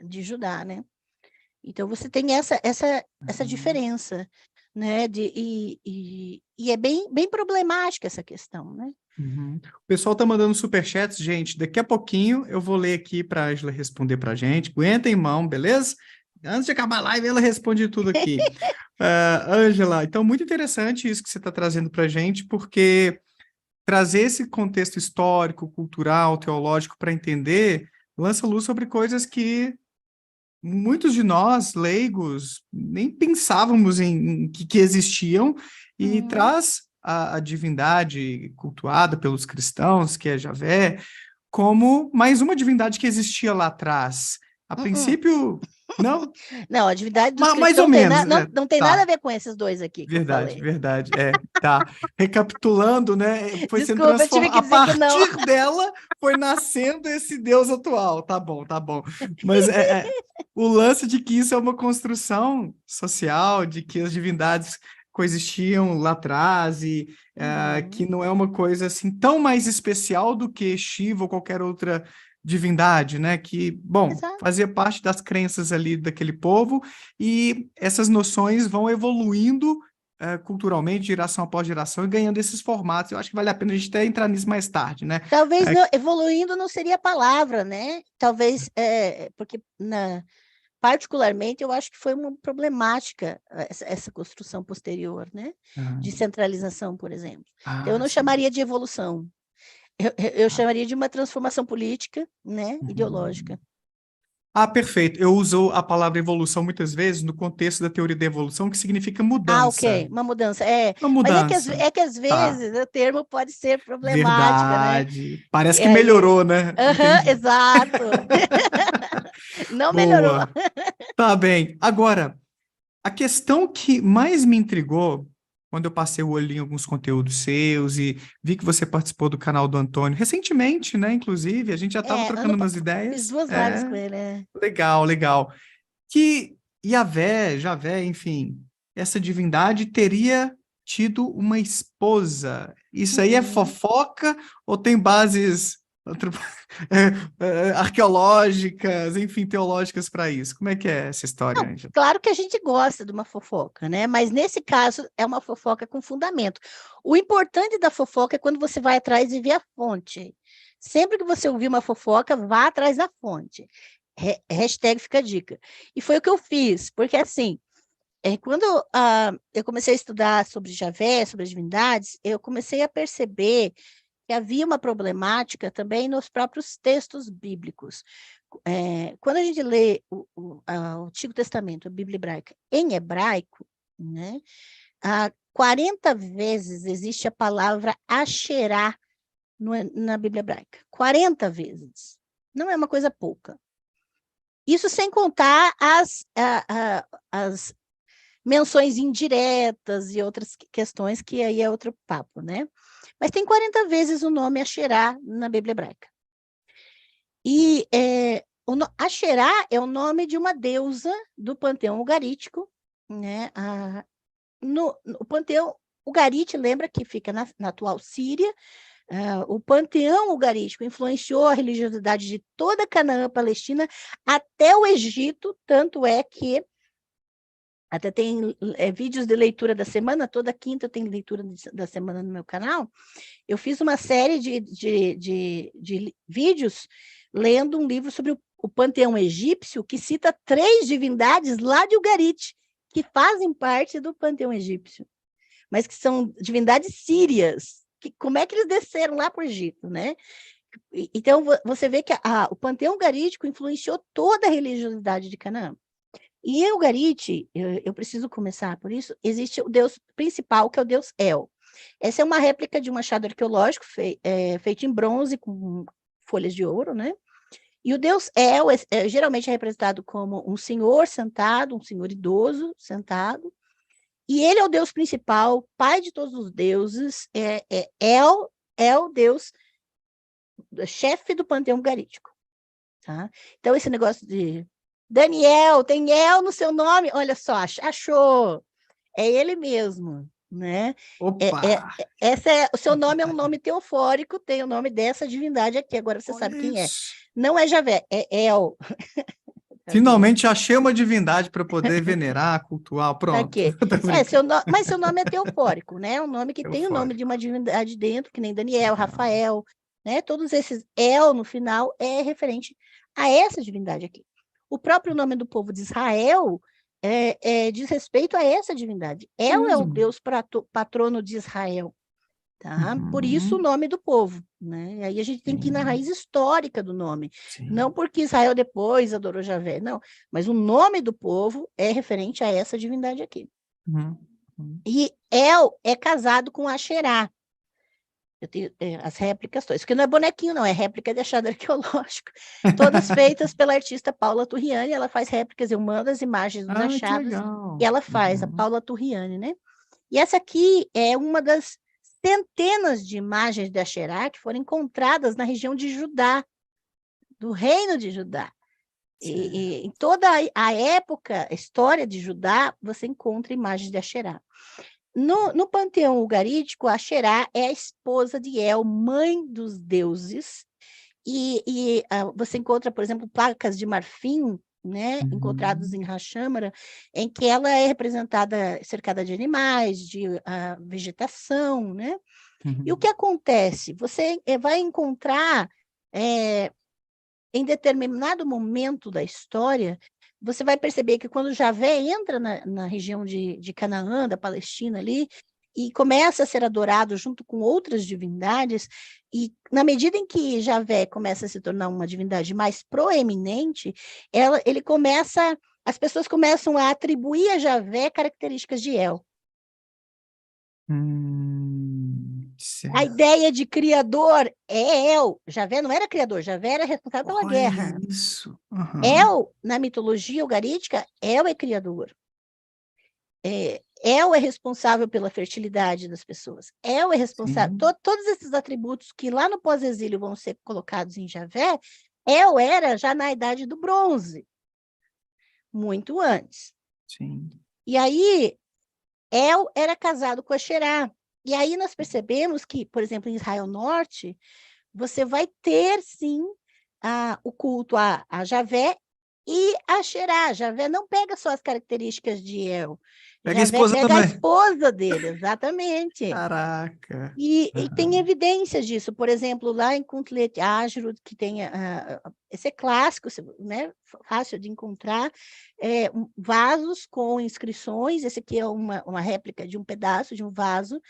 de Judá, né? Então, você tem essa diferença, né? E é bem problemática essa questão, né? Uhum. O pessoal tá mandando superchats, gente. Daqui a pouquinho eu vou ler aqui para a Ângela responder para a gente. Aguenta em mão, beleza? Antes de acabar a live, ela responde tudo aqui. Ângela, então muito interessante isso que você está trazendo para a gente, porque trazer esse contexto histórico, cultural, teológico para entender, lança luz sobre coisas que muitos de nós, leigos, nem pensávamos em que existiam, e traz a divindade cultuada pelos cristãos, que é Javé, como mais uma divindade que existia lá atrás. A princípio, não? Não, a divindade dos Mais cristãos ou menos, não tem tá. nada a ver com esses dois aqui que eu falei. Verdade, tá. Recapitulando, né, foi sendo Desculpa, eu tive transformado, que a dizer que não. partir dela foi nascendo esse Deus atual, tá bom. Mas o lance de que isso é uma construção social, de que as divindades coexistiam lá atrás e que não é uma coisa assim tão mais especial do que Shiva ou qualquer outra divindade, né? Que, bom, Exato. fazia parte das crenças ali daquele povo, e essas noções vão evoluindo culturalmente, geração após geração, e ganhando esses formatos. Eu acho que vale a pena a gente até entrar nisso mais tarde, né? Talvez evoluindo não seria a palavra, né? Talvez, porque particularmente eu acho que foi uma problemática essa construção posterior, né? De centralização, por exemplo. Então, eu não Sim. chamaria de evolução, eu chamaria de uma transformação política, né? Ideológica. Perfeito. Eu uso a palavra evolução muitas vezes no contexto da teoria da evolução, que significa mudança. Ok, uma mudança. Uma Mas mudança. é que às Tá. vezes o termo pode ser problemática, né? Verdade. Parece E que aí, melhorou, né? aham, Entendi. exato. Não melhorou. Boa. Tá bem. Agora, a questão que mais me intrigou, quando eu passei o olho em alguns conteúdos seus e vi que você participou do canal do Antônio recentemente, né? Inclusive, a gente já estava trocando umas Fiz ideias. 2 lives com ele, né? Legal, legal. Que Yahvé, Javé, enfim, essa divindade teria tido uma esposa. Isso aí é Uhum. fofoca ou tem bases arqueológicas, enfim, teológicas para isso? Como é que é essa história, Não, Ângela? claro que a gente gosta de uma fofoca, né? Mas nesse caso é uma fofoca com fundamento. O importante da fofoca é quando você vai atrás e vê a fonte. Sempre que você ouvir uma fofoca, vá atrás da fonte. Hashtag fica a dica. E foi o que eu fiz, porque assim, quando eu comecei a estudar sobre Javé, sobre as divindades, eu comecei a perceber que havia uma problemática também nos próprios textos bíblicos. Quando a gente lê o Antigo Testamento, a Bíblia hebraica, em hebraico, né, 40 vezes existe a palavra Asherá na Bíblia hebraica. 40 vezes. Não é uma coisa pouca. Isso sem contar as menções indiretas e outras questões, que aí é outro papo, né? Mas tem 40 vezes o nome Asherá na Bíblia hebraica. E Asherá é o nome de uma deusa do panteão ugarítico, né? No panteão ugarite, lembra que fica na atual Síria. O panteão ugarítico influenciou a religiosidade de toda Canaã, Palestina, até o Egito, tanto é que até tem vídeos de leitura da semana, toda quinta tem leitura da semana no meu canal. Eu fiz uma série de vídeos lendo um livro sobre o panteão egípcio, que cita 3 divindades lá de Ugarit, que fazem parte do panteão egípcio, mas que são divindades sírias. Como é que eles desceram lá para o Egito, né? Então, você vê que o panteão ugarítico influenciou toda a religiosidade de Canaã. E em Ugarit, eu preciso começar por isso, existe o deus principal, que é o deus El. Essa é uma réplica de um machado arqueológico feito em bronze com folhas de ouro, né? E o deus El geralmente é representado como um senhor sentado, um senhor idoso sentado, e ele é o deus principal, pai de todos os deuses, El, Deus, chefe do panteão ugarítico. Tá? Então, esse negócio de Daniel, tem El no seu nome, olha só, achou, é ele mesmo, né? Opa! O seu nome é um nome teofórico, tem o nome dessa divindade aqui, agora você Olha sabe quem é. isso. Não é Javé, é El. Finalmente achei uma divindade para poder venerar, cultuar. Pronto. Aqui. Tô brincando. Mas seu nome é teofórico, né? É um nome que tem o nome de Eufórico. uma divindade dentro, que nem Daniel, Legal. Rafael, né? Todos esses El no final é referente a essa divindade aqui. O próprio nome do povo de Israel diz respeito a essa divindade. É El é o mesmo. Deus patrono de Israel. Tá? Por isso o Uhum. nome do povo, né? E aí a gente tem que ir na raiz Sim, histórica do nome, não sim. porque Israel depois adorou Javé, não, mas o nome do povo é referente a essa divindade aqui. Uhum. Uhum. E El é casado com Asherá. Eu tenho as réplicas todas, porque não é bonequinho, não, é réplica de achado arqueológico. Todas feitas pela artista Paula Turriani, ela faz réplicas, eu mando as imagens dos Que achados, e legal. ela faz, a Uhum. Paula Turriani, né? E essa aqui é uma das centenas de imagens de Asherá que foram encontradas na região de Judá, do reino de Judá. E em toda a época, a história de Judá, você encontra imagens de Asherá. No panteão ugarítico, Asherá é a esposa de El, mãe dos deuses, Você encontra, por exemplo, placas de marfim, né, encontrados em Rachâmara, em que ela é representada cercada de animais, de vegetação, né? E o que acontece? Você vai encontrar, em determinado momento da história, você vai perceber que quando Javé entra na região de Canaã, da Palestina ali, e começa a ser adorado junto com outras divindades, e na medida em que Javé começa a se tornar uma divindade mais proeminente, as pessoas começam a atribuir a Javé características de El. A Certo. ideia de criador é El. Javé não era criador, Javé era responsável pela Olha guerra. isso. El, na mitologia ugarítica, El é criador. El é responsável pela fertilidade das pessoas. El é responsável... Todos esses atributos que lá no pós-exílio vão ser colocados em Javé, El era já na idade do bronze, muito antes. Sim. E aí, El era casado com Asherá. E aí nós percebemos que, por exemplo, em Israel Norte, você vai ter, sim, o culto a Javé e a Asherá. Javé não pega só as características de El. Pega a Javé esposa pega a também. Esposa dele, exatamente. Caraca. E tem evidências disso. Por exemplo, lá em Kuntlet Ashrut, que tem... esse é clássico, né? Fácil de encontrar, vasos com inscrições. Esse aqui é uma réplica de um pedaço de um vaso,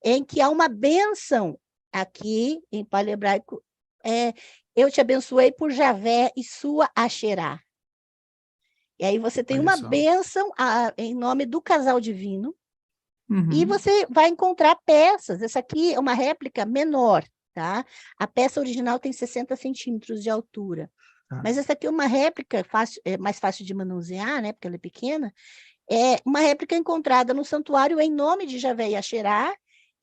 em que há uma bênção aqui, em paleohebraico, eu te abençoei por Javé e sua Asherá. E aí você tem uma bênção em nome do casal divino, e você vai encontrar peças. Essa aqui é uma réplica menor, tá? A peça original tem 60 centímetros de altura. Mas essa aqui é uma réplica mais fácil de manusear, né? Porque ela é pequena. É uma réplica encontrada no santuário em nome de Javé e Asherá,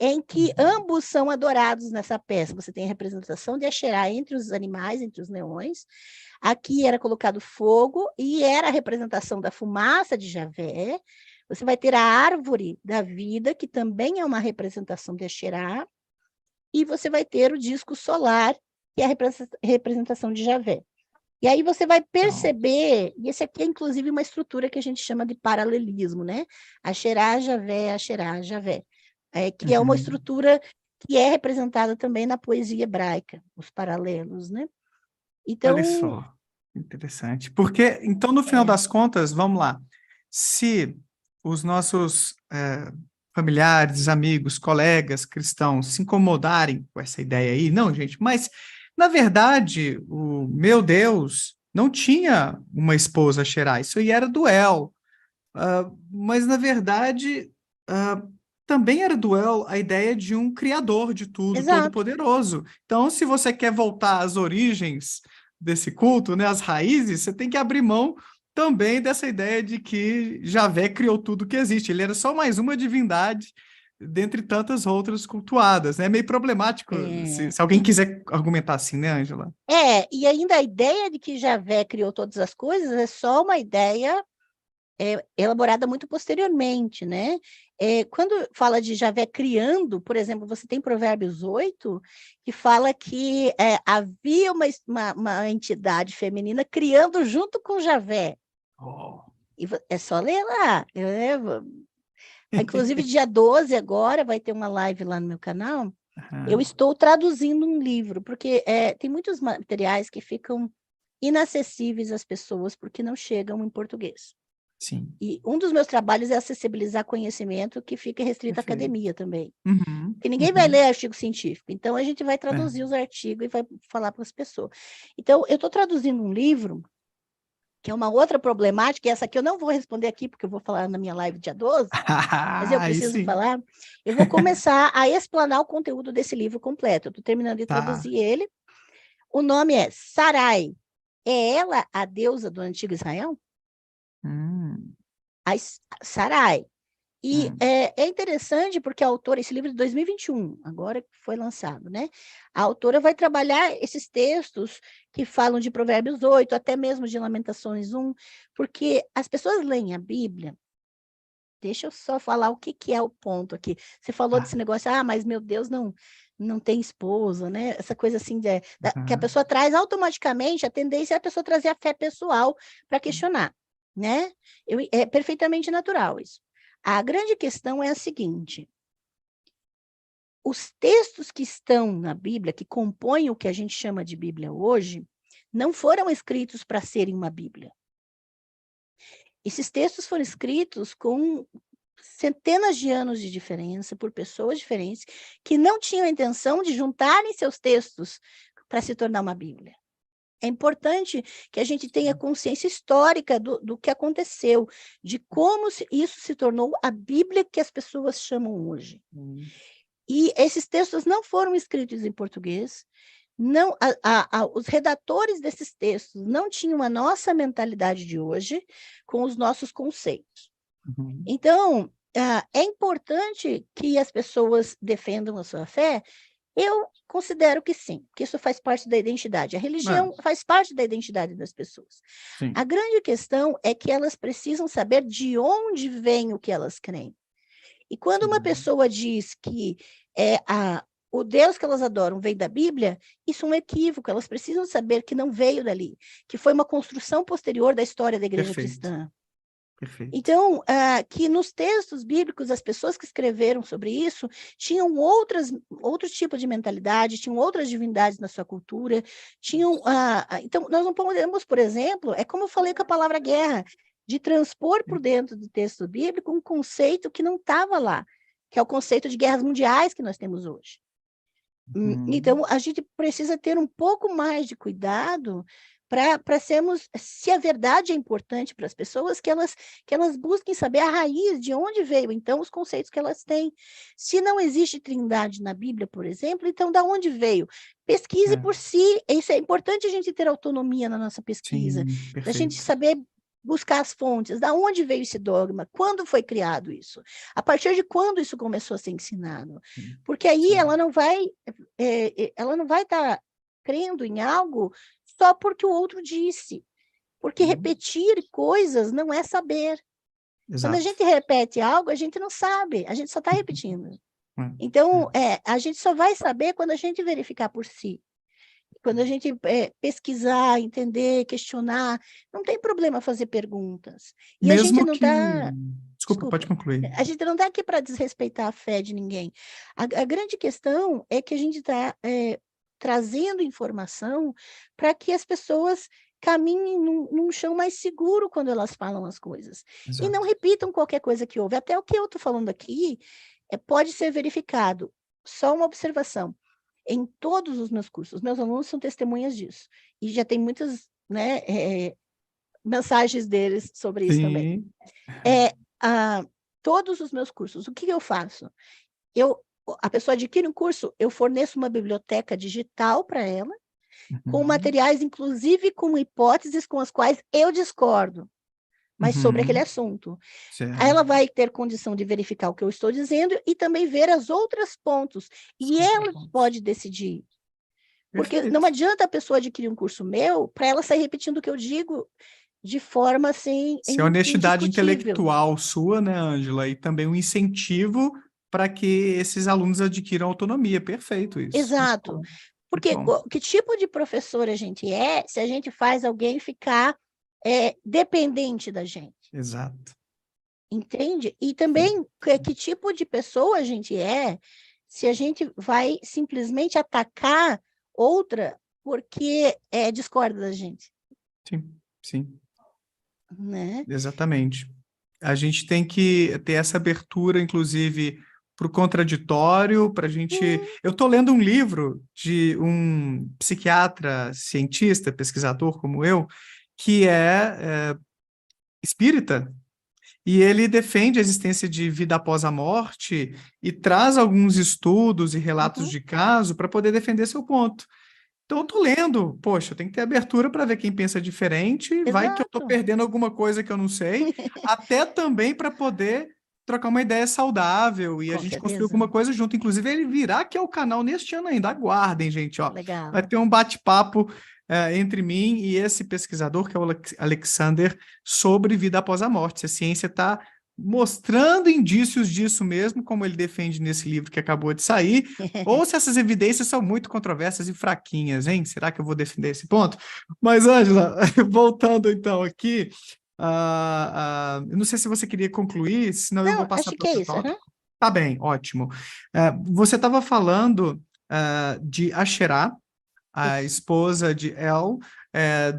em que ambos são adorados nessa peça. Você tem a representação de Asherá entre os animais, entre os leões. Aqui era colocado fogo e era a representação da fumaça de Javé. Você vai ter a árvore da vida, que também é uma representação de Asherá, e você vai ter o disco solar, que é a representação de Javé. E aí você vai perceber, e esse aqui é inclusive uma estrutura que a gente chama de paralelismo, né? Asherá, Javé, que é uma estrutura que é representada também na poesia hebraica, os paralelos, né? Então, olha só, interessante. Porque, então, no final das contas, vamos lá, se os nossos familiares, amigos, colegas cristãos se incomodarem com essa ideia aí, não, gente, mas, na verdade, o meu Deus não tinha uma esposa Xerá, isso aí era do El. Mas, na verdade, também era do El a ideia de um criador de tudo, exato. todo-poderoso. Então, se você quer voltar às origens desse culto, né, às raízes, você tem que abrir mão também dessa ideia de que Javé criou tudo que existe. Ele era só mais uma divindade dentre tantas outras cultuadas, né? É meio problemático se alguém quiser argumentar assim, né, Ângela? E ainda a ideia de que Javé criou todas as coisas é só uma ideia elaborada muito posteriormente, né? Quando fala de Javé criando, por exemplo, você tem Provérbios 8, que fala que havia uma entidade feminina criando junto com Javé. E é só ler lá. Inclusive, dia 12 agora, vai ter uma live lá no meu canal. Eu estou traduzindo um livro, porque tem muitos materiais que ficam inacessíveis às pessoas porque não chegam em português. Sim. E um dos meus trabalhos é acessibilizar conhecimento que fica restrito à academia também. E ninguém vai ler artigo científico, então a gente vai traduzir os artigos e vai falar para as pessoas. Então, eu estou traduzindo um livro, que é uma outra problemática, e essa aqui eu não vou responder aqui, porque eu vou falar na minha live dia 12, mas eu preciso falar. Eu vou começar a explanar o conteúdo desse livro completo. Eu estou terminando de traduzir ele. O nome é Sarai. É ela a deusa do antigo Israel? A Sarai. E é interessante porque a autora, esse livro é de 2021, agora que foi lançado, né? A autora vai trabalhar esses textos que falam de Provérbios 8, até mesmo de Lamentações 1, porque as pessoas leem a Bíblia. Deixa eu só falar o que é o ponto aqui. Você falou desse negócio, mas meu Deus, não não tem esposa, né? Essa coisa assim que a Aham. pessoa traz automaticamente, a tendência é a pessoa trazer a fé pessoal para questionar, né? É perfeitamente natural isso. A grande questão é a seguinte: os textos que estão na Bíblia, que compõem o que a gente chama de Bíblia hoje, não foram escritos para serem uma Bíblia. Esses textos foram escritos com centenas de anos de diferença, por pessoas diferentes, que não tinham a intenção de juntarem seus textos para se tornar uma Bíblia. É importante que a gente tenha consciência histórica do que aconteceu, de como isso se tornou a Bíblia que as pessoas chamam hoje. E esses textos não foram escritos em português, não, os redatores desses textos não tinham a nossa mentalidade de hoje com os nossos conceitos. Uhum. Então, é importante que as pessoas defendam a sua fé. Eu considero que sim, que isso faz parte da identidade. A religião faz parte da identidade das pessoas. Sim. A grande questão é que elas precisam saber de onde vem o que elas creem. E quando uma pessoa diz que o Deus que elas adoram vem da Bíblia, isso é um equívoco. Elas precisam saber que não veio dali, que foi uma construção posterior da história da igreja cristã. Perfeito. Então, que nos textos bíblicos, as pessoas que escreveram sobre isso tinham outros tipos de mentalidade, tinham outras divindades na sua cultura, tinham... então, nós não podemos, por exemplo, é como eu falei com a palavra guerra, de transpor por dentro do texto bíblico um conceito que não estava lá, que é o conceito de guerras mundiais que nós temos hoje. Então, a gente precisa ter um pouco mais de cuidado para sermos, se a verdade é importante para as pessoas, que elas busquem saber a raiz, de onde veio, então, os conceitos que elas têm. Se não existe trindade na Bíblia, por exemplo, então, da onde veio? Pesquise por si, isso é importante a gente ter autonomia na nossa pesquisa, a gente saber buscar as fontes, da onde veio esse dogma, quando foi criado isso, a partir de quando isso começou a ser ensinado, porque aí ela não vai estar crendo em algo só porque o outro disse, porque repetir coisas não é saber. Exato. Quando a gente repete algo, a gente não sabe, a gente só está repetindo. Então, a gente só vai saber quando a gente verificar por si. Quando a gente pesquisar, entender, questionar, não tem problema fazer perguntas. E Mesmo a gente não está... Desculpa, pode concluir. A gente não está aqui para desrespeitar a fé de ninguém. A grande questão é que a gente está trazendo informação para que as pessoas caminhem num chão mais seguro quando elas falam as coisas. Exato. E não repitam qualquer coisa que houve. Até o que eu estou falando aqui pode ser verificado. Só uma observação. Em todos os meus cursos, meus alunos são testemunhas disso. E já tem muitas, né, mensagens deles sobre isso também. Todos os meus cursos, o que eu faço? A pessoa adquire um curso, eu forneço uma biblioteca digital para ela, com materiais, inclusive com hipóteses com as quais eu discordo, mas sobre aquele assunto. Aí ela vai ter condição de verificar o que eu estou dizendo e também ver as outras pontos. E ela pode decidir. Porque não adianta a pessoa adquirir um curso meu para ela sair repetindo o que eu digo de forma assim, Se a honestidade indiscutível. intelectual sua, né, Ângela, e também um incentivo para que esses alunos adquiram autonomia. Perfeito isso. Exato. Porque que tipo de professor a gente é se a gente faz alguém ficar dependente da gente? Exato. Entende? E também que tipo de pessoa a gente é se a gente vai simplesmente atacar outra porque discorda da gente. Sim, sim. Né? Exatamente. A gente tem que ter essa abertura, inclusive, para o contraditório, para a gente... Eu estou lendo um livro de um psiquiatra, cientista, pesquisador como eu, que é espírita, e ele defende a existência de vida após a morte e traz alguns estudos e relatos de caso para poder defender seu ponto. Então, eu estou lendo, poxa, eu tenho que ter abertura para ver quem pensa diferente, Exato. vai que eu estou perdendo alguma coisa que eu não sei, até também para poder trocar uma ideia saudável e a gente construir alguma coisa junto. Inclusive, ele virá aqui ao canal neste ano ainda. Aguardem, gente, ó. Legal. Vai ter um bate-papo entre mim e esse pesquisador, que é o Alexander, sobre vida após a morte. Se a ciência está mostrando indícios disso mesmo, como ele defende nesse livro que acabou de sair, ou se essas evidências são muito controversas e fraquinhas, hein? Será que eu vou defender esse ponto? Mas, Ângela, voltando então aqui, eu não sei se você queria concluir, senão eu vou Não, passar acho para que é outro isso. tópico. Tá bem, ótimo. Você estava falando de Asherah, a Isso. esposa de El,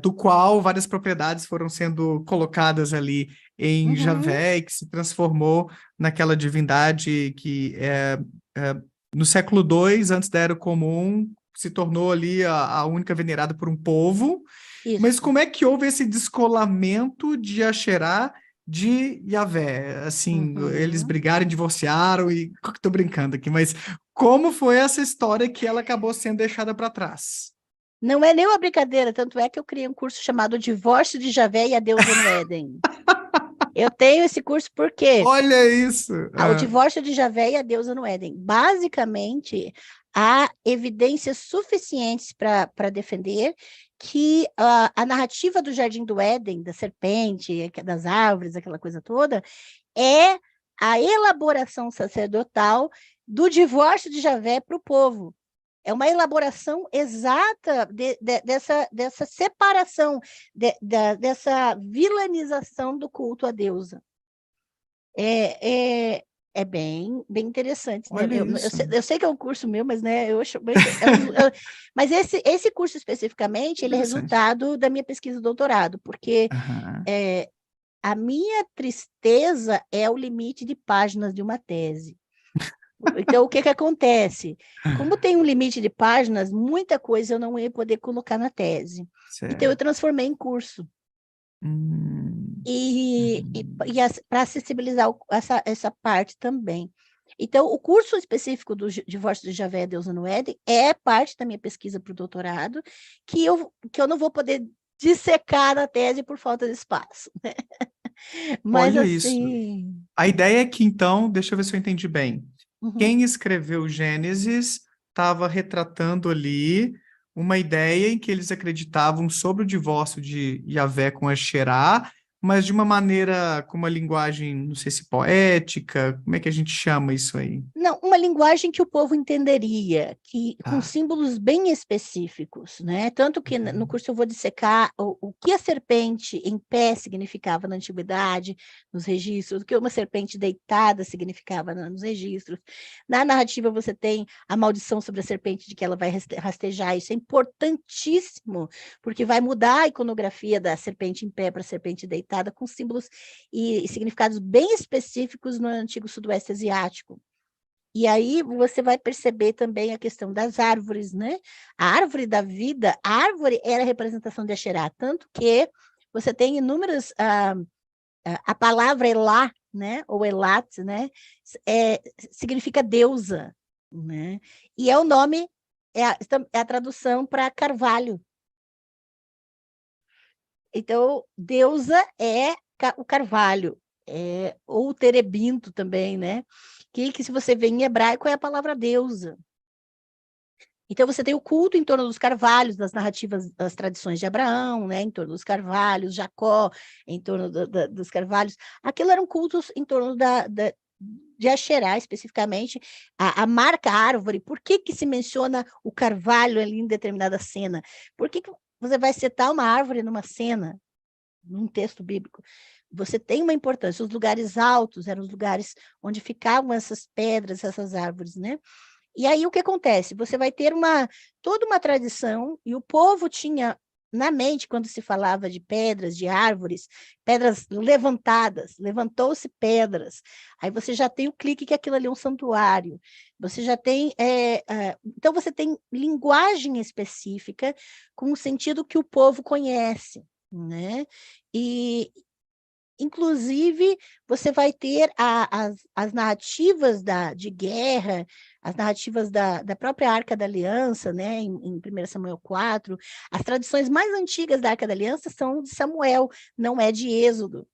do qual várias propriedades foram sendo colocadas ali em Uhum, Javé, e que se transformou naquela divindade que no século II, antes da Era Comum, se tornou ali a única venerada por um povo. Mas isso. como é que houve esse descolamento de Asherá de Yahvé? Assim, eles Uhum. brigaram, divorciaram e tô brincando aqui, mas como foi essa história que ela acabou sendo deixada para trás? Não é nem uma brincadeira, tanto é que eu criei um curso chamado Divórcio de Javé e a Deusa no Éden. Eu tenho esse curso porque Olha isso! o divórcio de Javé e a Deusa no Éden. Basicamente, há evidências suficientes para defender que a narrativa do Jardim do Éden, da serpente, das árvores, aquela coisa toda, é a elaboração sacerdotal do divórcio de Javé para o povo. É uma elaboração exata dessa separação, dessa vilanização do culto à deusa. É, é, é bem interessante, né? Olha isso. Eu sei que é um curso meu, mas né, mas esse curso especificamente, ele é Interessante. resultado da minha pesquisa de doutorado, porque Aham. a minha tristeza é o limite de páginas de uma tese. Então, o que acontece? Como tem um limite de páginas, muita coisa eu não ia poder colocar na tese. Então, eu Certo. transformei em curso. E Uhum. para acessibilizar essa parte também. Então, o curso específico do divórcio de Javé e Deusa no Éden é parte da minha pesquisa para o doutorado, que eu não vou poder dissecar na tese por falta de espaço. Mas, Olha isso. assim... A ideia é que, então, deixa eu ver se eu entendi bem. Uhum. Quem escreveu Gênesis estava retratando ali uma ideia em que eles acreditavam sobre o divórcio de Yahvé com Asherá, mas de uma maneira, com uma linguagem, não sei se poética, como é que a gente chama isso aí? Não, uma linguagem que o povo entenderia, com Tá. símbolos bem específicos, né? Tanto que no Uhum. curso eu vou dissecar o que a serpente em pé significava na antiguidade, nos registros, o que uma serpente deitada significava nos registros. Na narrativa você tem a maldição sobre a serpente de que ela vai rastejar, isso é importantíssimo, porque vai mudar a iconografia da serpente em pé para a serpente deitada, com símbolos e significados bem específicos no antigo sudoeste asiático. E aí você vai perceber também a questão das árvores, né? A árvore da vida, a árvore era a representação de Asherá, tanto que você tem inúmeras, a palavra Elá, né? Ou Elat, né? Significa deusa, né? E é o nome, é a tradução para carvalho. Então, deusa é o carvalho, ou o terebinto também, né? Que se você vê em hebraico é a palavra deusa. Então, você tem o culto em torno dos carvalhos, das narrativas, das tradições de Abraão, né, em torno dos carvalhos, Jacó, em torno dos carvalhos. Aquilo eram cultos em torno de Asherá, especificamente, a marca árvore. Por que se menciona o carvalho ali em determinada cena? Por que você vai citar uma árvore numa cena, num texto bíblico? Você tem uma importância. Os lugares altos eram os lugares onde ficavam essas pedras, essas árvores, né? E aí o que acontece? Você vai ter toda uma tradição, e o povo tinha na mente, quando se falava de pedras, de árvores, pedras levantadas, levantou-se pedras. Aí você já tem o clique que aquilo ali é um santuário. Você já tem. Então, você tem linguagem específica com o sentido que o povo conhece, né? E, inclusive, você vai ter as narrativas de guerra, as narrativas da própria Arca da Aliança, né, em 1 Samuel 4. As tradições mais antigas da Arca da Aliança são de Samuel, não é de Êxodo,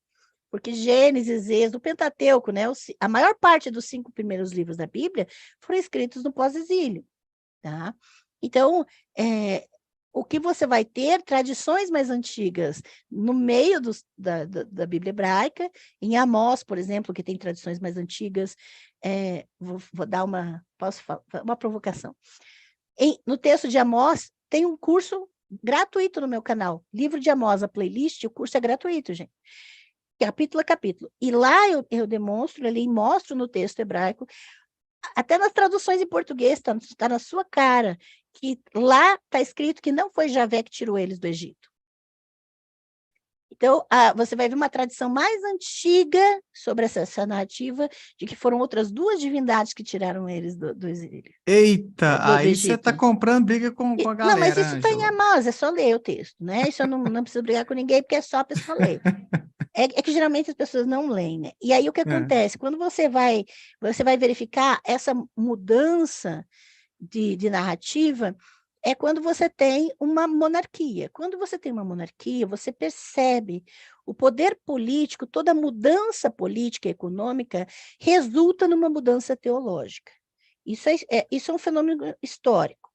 porque Gênesis, Êxodo, Pentateuco, né, a maior parte dos 5 primeiros livros da Bíblia foram escritos no pós-exílio. Tá? Então, o que você vai ter tradições mais antigas no meio da Bíblia hebraica, em Amós, por exemplo, que tem tradições mais antigas. Vou dar uma provocação. No texto de Amós, tem um curso gratuito no meu canal, Livro de Amós, a playlist, o curso é gratuito, gente. Capítulo a capítulo. E lá eu demonstro ali, mostro no texto hebraico, até nas traduções em português, tá na sua cara, que lá está escrito que não foi Javé que tirou eles do Egito. Então, você vai ver uma tradição mais antiga sobre essa narrativa de que foram outras duas divindades que tiraram eles do exílio. Eita, Do aí você está Egito. comprando briga com a Não, mas galera, isso está em Ângela. Amós, é só ler o texto, né? Isso eu não preciso brigar com ninguém, porque é só a pessoa ler. É que geralmente as pessoas não leem, né? E aí o que acontece? Quando você vai verificar essa mudança de narrativa, é quando você tem uma monarquia. Quando você tem uma monarquia, você percebe o poder político, toda mudança política e econômica resulta numa mudança teológica. Isso é um fenômeno histórico.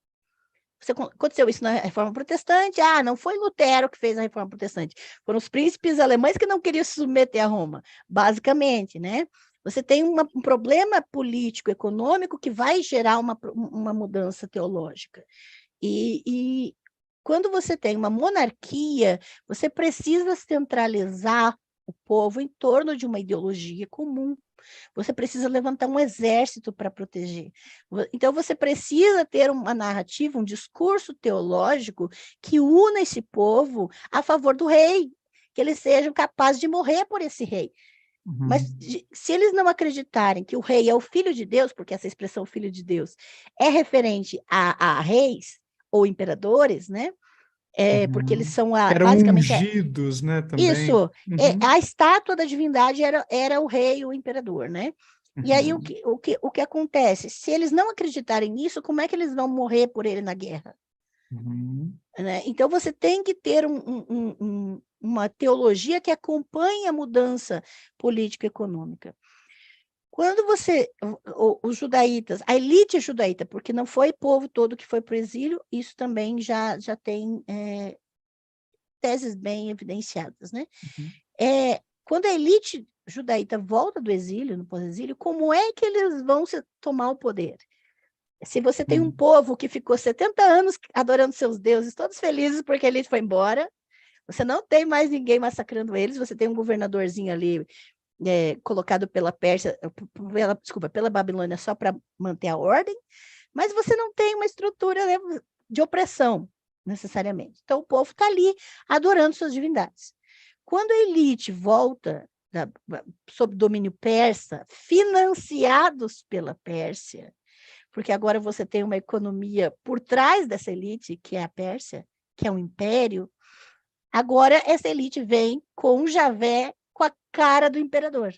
Aconteceu isso na Reforma Protestante. Não foi Lutero que fez a Reforma Protestante, foram os príncipes alemães que não queriam se submeter a Roma, basicamente, né? Você tem um problema político, econômico, que vai gerar uma mudança teológica. E quando você tem uma monarquia, você precisa centralizar o povo em torno de uma ideologia comum. Você precisa levantar um exército para proteger. Então, você precisa ter uma narrativa, um discurso teológico que una esse povo a favor do rei, que eles sejam capazes de morrer por esse rei. Mas se eles não acreditarem que o rei é o filho de Deus, porque essa expressão filho de Deus é referente a reis ou imperadores, né? Porque eles são Eram basicamente ungidos, né, também. isso. A estátua da divindade era o rei, o imperador, né? E aí o que acontece? Se eles não acreditarem nisso, como é que eles vão morrer por ele na guerra? Né? Então você tem que ter uma teologia que acompanhe a mudança política e econômica. Quando os judaítas, a elite judaíta, porque não foi o povo todo que foi para o exílio, isso também já tem teses bem evidenciadas, né? Quando a elite judaíta volta do exílio, no pós-exílio, como é que eles vão tomar o poder? Se você tem um povo que ficou 70 anos adorando seus deuses, todos felizes porque a elite foi embora, você não tem mais ninguém massacrando eles, você tem um governadorzinho ali colocado pela Pérsia, pela Babilônia só para manter a ordem, mas você não tem uma estrutura, né, de opressão, necessariamente. Então, o povo está ali adorando suas divindades. Quando a elite volta sob domínio persa, financiados pela Pérsia, porque agora você tem uma economia por trás dessa elite, que é a Pérsia, que é um império, agora essa elite vem com Javé com a cara do imperador.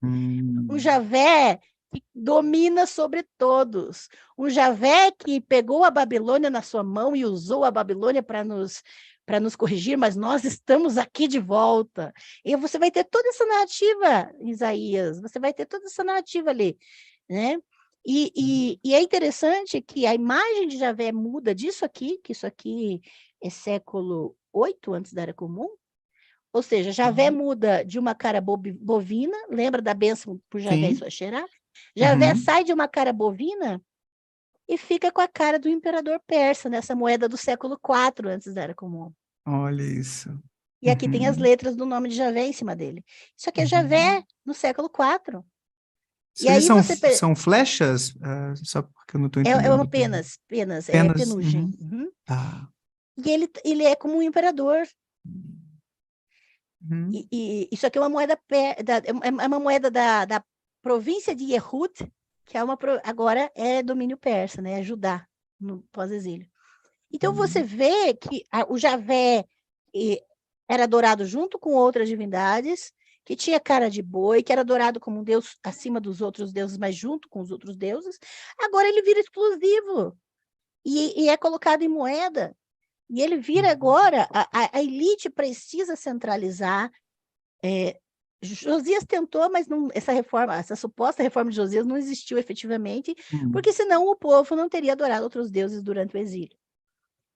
Um Javé que domina sobre todos. Um Javé que pegou a Babilônia na sua mão e usou a Babilônia para nos corrigir, mas nós estamos aqui de volta. E você vai ter toda essa narrativa, Isaías, você vai ter toda essa narrativa ali, né? E é interessante que a imagem de Javé muda disso aqui, que isso aqui é século 8 antes da Era Comum, ou seja, Javé muda de uma cara bovina, lembra da bênção por Javé e sua Xerá? Javé sai de uma cara bovina e fica com a cara do imperador persa, nessa moeda do século IV antes da Era Comum. Olha isso. E aqui tem as letras do nome de Javé em cima dele. Isso aqui é Javé no século IV. E aí são flechas? Só porque eu não estou entendendo. É uma penas, é penugem. Tá. E ele é como um imperador. E isso aqui é uma moeda é uma moeda da província de Yehud, que agora é domínio persa, né? É Judá, no pós-exílio. Então você vê que o Javé era adorado junto com outras divindades, que tinha cara de boi, que era adorado como um deus acima dos outros deuses, mas junto com os outros deuses. Agora ele vira exclusivo e é colocado em moeda. E ele vira agora, a elite precisa centralizar. Josias tentou, mas essa suposta reforma de Josias não existiu efetivamente, porque senão o povo não teria adorado outros deuses durante o exílio.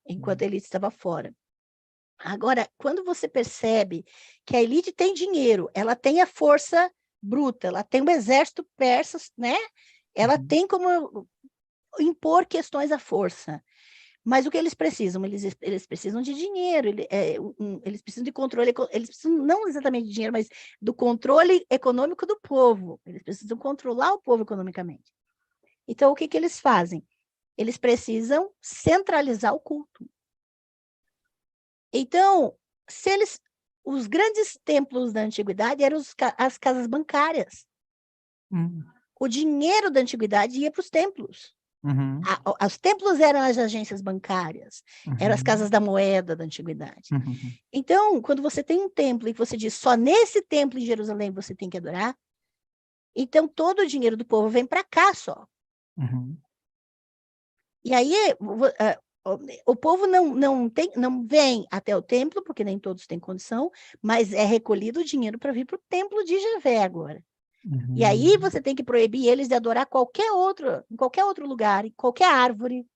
enquanto a elite estava fora. Agora, quando você percebe que a elite tem dinheiro, ela tem a força bruta, ela tem um exército persa, né? Ela tem como impor questões à força. Mas o que eles precisam? Eles precisam de dinheiro, eles precisam de controle, eles precisam não exatamente de dinheiro, mas do controle econômico do povo. Eles precisam controlar o povo economicamente. Então, o que eles fazem? Eles precisam centralizar o culto. Então, os grandes templos da antiguidade eram as casas bancárias. O dinheiro da antiguidade ia para os templos. Os templos eram as agências bancárias, eram as casas da moeda da antiguidade. Então, quando você tem um templo e você diz só nesse templo em Jerusalém você tem que adorar, então todo o dinheiro do povo vem para cá só. E aí o povo não vem até o templo, porque nem todos têm condição, mas é recolhido o dinheiro para vir para o templo de Javé agora. E aí você tem que proibir eles de adorar em qualquer outro lugar, em qualquer árvore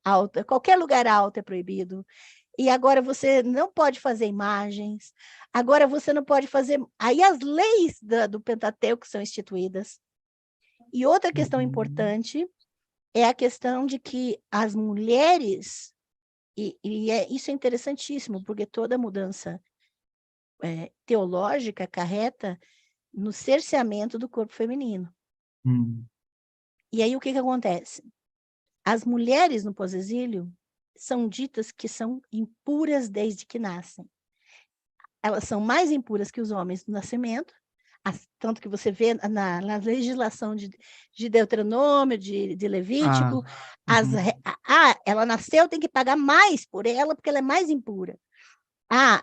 alta, qualquer lugar alto é proibido. E agora você não pode fazer imagens, agora você não pode fazer... Aí as leis do Pentateuco são instituídas. E outra questão importante é a questão de que as mulheres, isso é interessantíssimo, porque toda mudança teológica acarreta no cerceamento do corpo feminino. E aí o que acontece? As mulheres no pós-exílio são ditas que são impuras desde que nascem. Elas são mais impuras que os homens no nascimento, tanto que você vê na legislação de Deuteronômio, de Levítico, ela nasceu, tem que pagar mais por ela, porque ela é mais impura.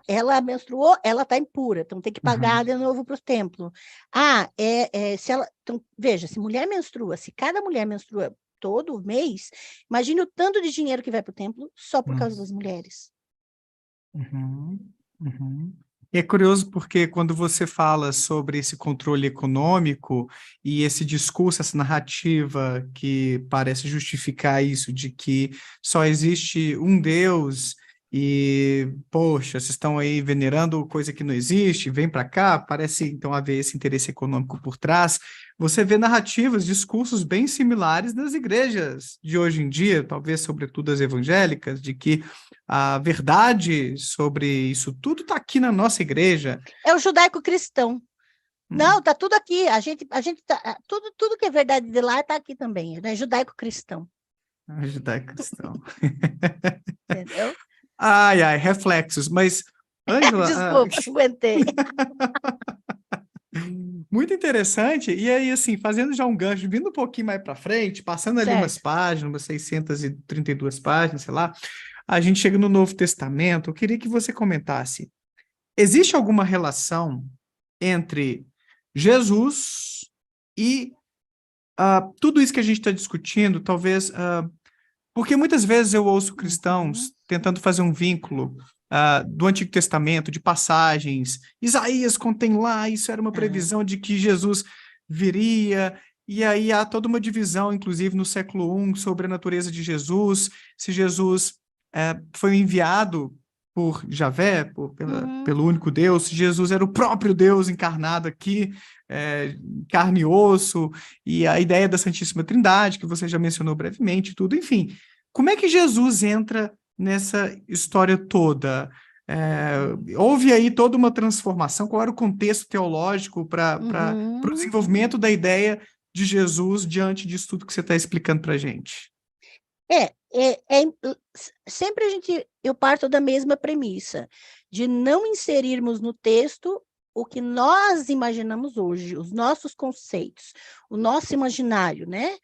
Ela menstruou, ela está impura, então tem que pagar de novo para o templo. Então, veja, se mulher menstrua, se cada mulher menstrua todo mês, imagine o tanto de dinheiro que vai para o templo só por causa das mulheres. E é curioso porque quando você fala sobre esse controle econômico e esse discurso, essa narrativa que parece justificar isso, de que só existe um Deus e, poxa, vocês estão aí venerando coisa que não existe, vem para cá, parece então haver esse interesse econômico por trás. Você vê narrativas, discursos bem similares nas igrejas de hoje em dia, talvez sobretudo as evangélicas, de que a verdade sobre isso tudo está aqui na nossa igreja. É o judaico-cristão. Não, está tudo aqui. A gente tá, tudo que é verdade de lá está aqui também, né? Judaico-cristão. Judaico-cristão. Entendeu? Ai, reflexos. Mas, Ângela... Desculpa, aguentei. Muito interessante. E aí, assim, fazendo já um gancho, vindo um pouquinho mais para frente, passando ali umas páginas, umas 632 páginas, sei lá, a gente chega no Novo Testamento. Eu queria que você comentasse. Existe alguma relação entre Jesus e tudo isso que a gente está discutindo, talvez... porque muitas vezes eu ouço cristãos tentando fazer um vínculo do Antigo Testamento, de passagens. Isaías contém lá, isso era uma previsão de que Jesus viria, e aí há toda uma divisão, inclusive no século I, sobre a natureza de Jesus, se Jesus foi enviado por Javé, pelo único Deus, se Jesus era o próprio Deus encarnado aqui, carne e osso, e a ideia da Santíssima Trindade, que você já mencionou brevemente, tudo, enfim. Como é que Jesus entra nessa história toda? Houve aí toda uma transformação, qual era o contexto teológico para o desenvolvimento da ideia de Jesus diante disso tudo que você está explicando para a gente? Sempre eu parto da mesma premissa, de não inserirmos no texto o que nós imaginamos hoje, os nossos conceitos, o nosso imaginário, né?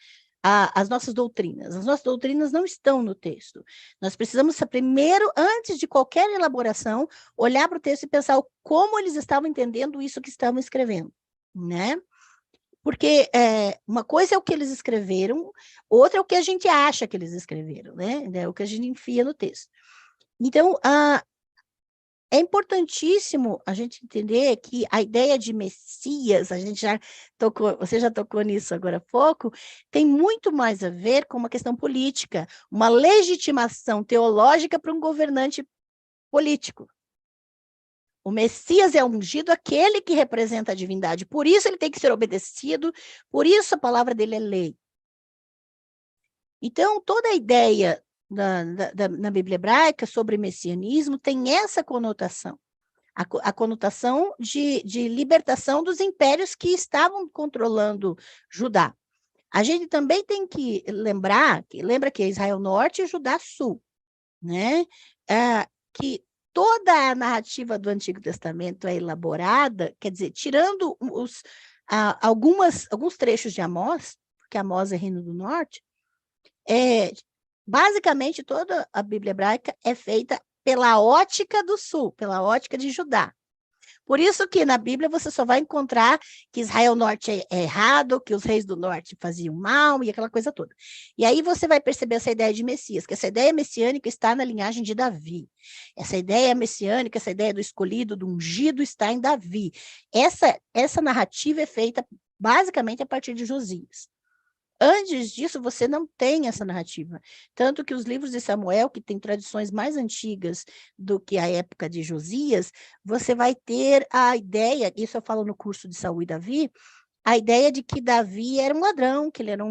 As nossas doutrinas. As nossas doutrinas não estão no texto. Nós precisamos primeiro, antes de qualquer elaboração, olhar para o texto e pensar como eles estavam entendendo isso que estavam escrevendo, né? Porque uma coisa é o que eles escreveram, outra é o que a gente acha que eles escreveram, né? É o que a gente enfia no texto. Então, é importantíssimo a gente entender que a ideia de Messias, você já tocou nisso agora há pouco, tem muito mais a ver com uma questão política, uma legitimação teológica para um governante político. O Messias é ungido, aquele que representa a divindade, por isso ele tem que ser obedecido, por isso a palavra dele é lei. Então, toda a ideia na Bíblia hebraica sobre messianismo tem essa conotação, a conotação de libertação dos impérios que estavam controlando Judá. A gente também tem que lembra que é Israel Norte e Judá Sul, né? Que toda a narrativa do Antigo Testamento é elaborada, quer dizer, tirando alguns trechos de Amós, porque Amós é Reino do Norte, basicamente toda a Bíblia hebraica é feita pela ótica do Sul, pela ótica de Judá. Por isso que na Bíblia você só vai encontrar que Israel Norte é errado, que os reis do Norte faziam mal e aquela coisa toda. E aí você vai perceber essa ideia de Messias, que essa ideia messiânica está na linhagem de Davi. Essa ideia messiânica, essa ideia do escolhido, do ungido, está em Davi. Essa narrativa é feita basicamente a partir de Josias. Antes disso, você não tem essa narrativa. Tanto que os livros de Samuel, que têm tradições mais antigas do que a época de Josias, você vai ter a ideia, isso eu falo no curso de Saul e Davi, a ideia de que Davi era um ladrão, que ele era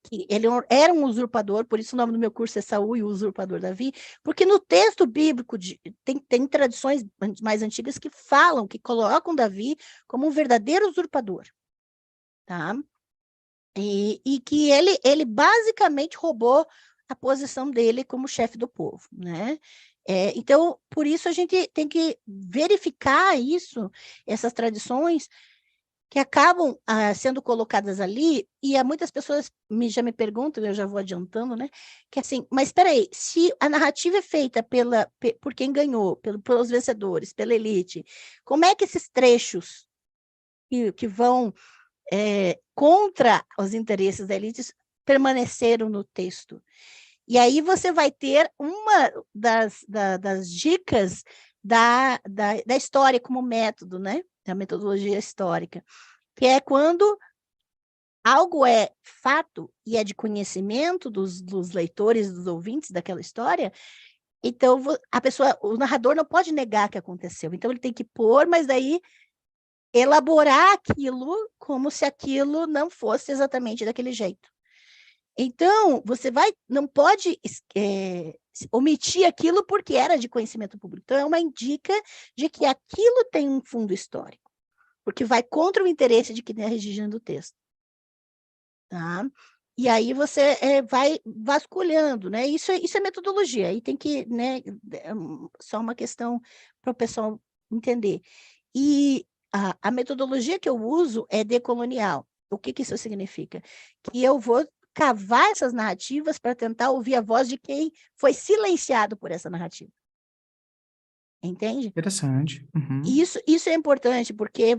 que ele era um usurpador, por isso o nome do meu curso é Saul e o usurpador Davi, porque no texto bíblico tem tradições mais antigas que falam, que colocam Davi como um verdadeiro usurpador, tá? E que ele basicamente roubou a posição dele como chefe do povo, né? Então, por isso a gente tem que verificar isso, essas tradições que acabam sendo colocadas ali, e muitas pessoas já me perguntam, eu já vou adiantando, né? Que assim, mas espera aí, se a narrativa é feita por quem ganhou, pelos vencedores, pela elite, como é que esses trechos que vão contra os interesses da elite permaneceram no texto? E aí você vai ter uma das dicas da história como método, né? Da metodologia histórica, que é quando algo é fato e é de conhecimento dos leitores, dos ouvintes daquela história, então o narrador não pode negar que aconteceu, então ele tem que pôr, mas daí elaborar aquilo como se aquilo não fosse exatamente daquele jeito. Então, você não pode omitir aquilo porque era de conhecimento público. Então, é uma indica de que aquilo tem um fundo histórico, porque vai contra o interesse de quem está redigindo o texto. Tá? E aí você vai vasculhando, né? Isso é metodologia, aí tem que, né? Só uma questão para o pessoal entender. E a metodologia que eu uso é decolonial. O que isso significa? Que eu vou cavar essas narrativas para tentar ouvir a voz de quem foi silenciado por essa narrativa. Entende? Interessante. Uhum. Isso é importante, porque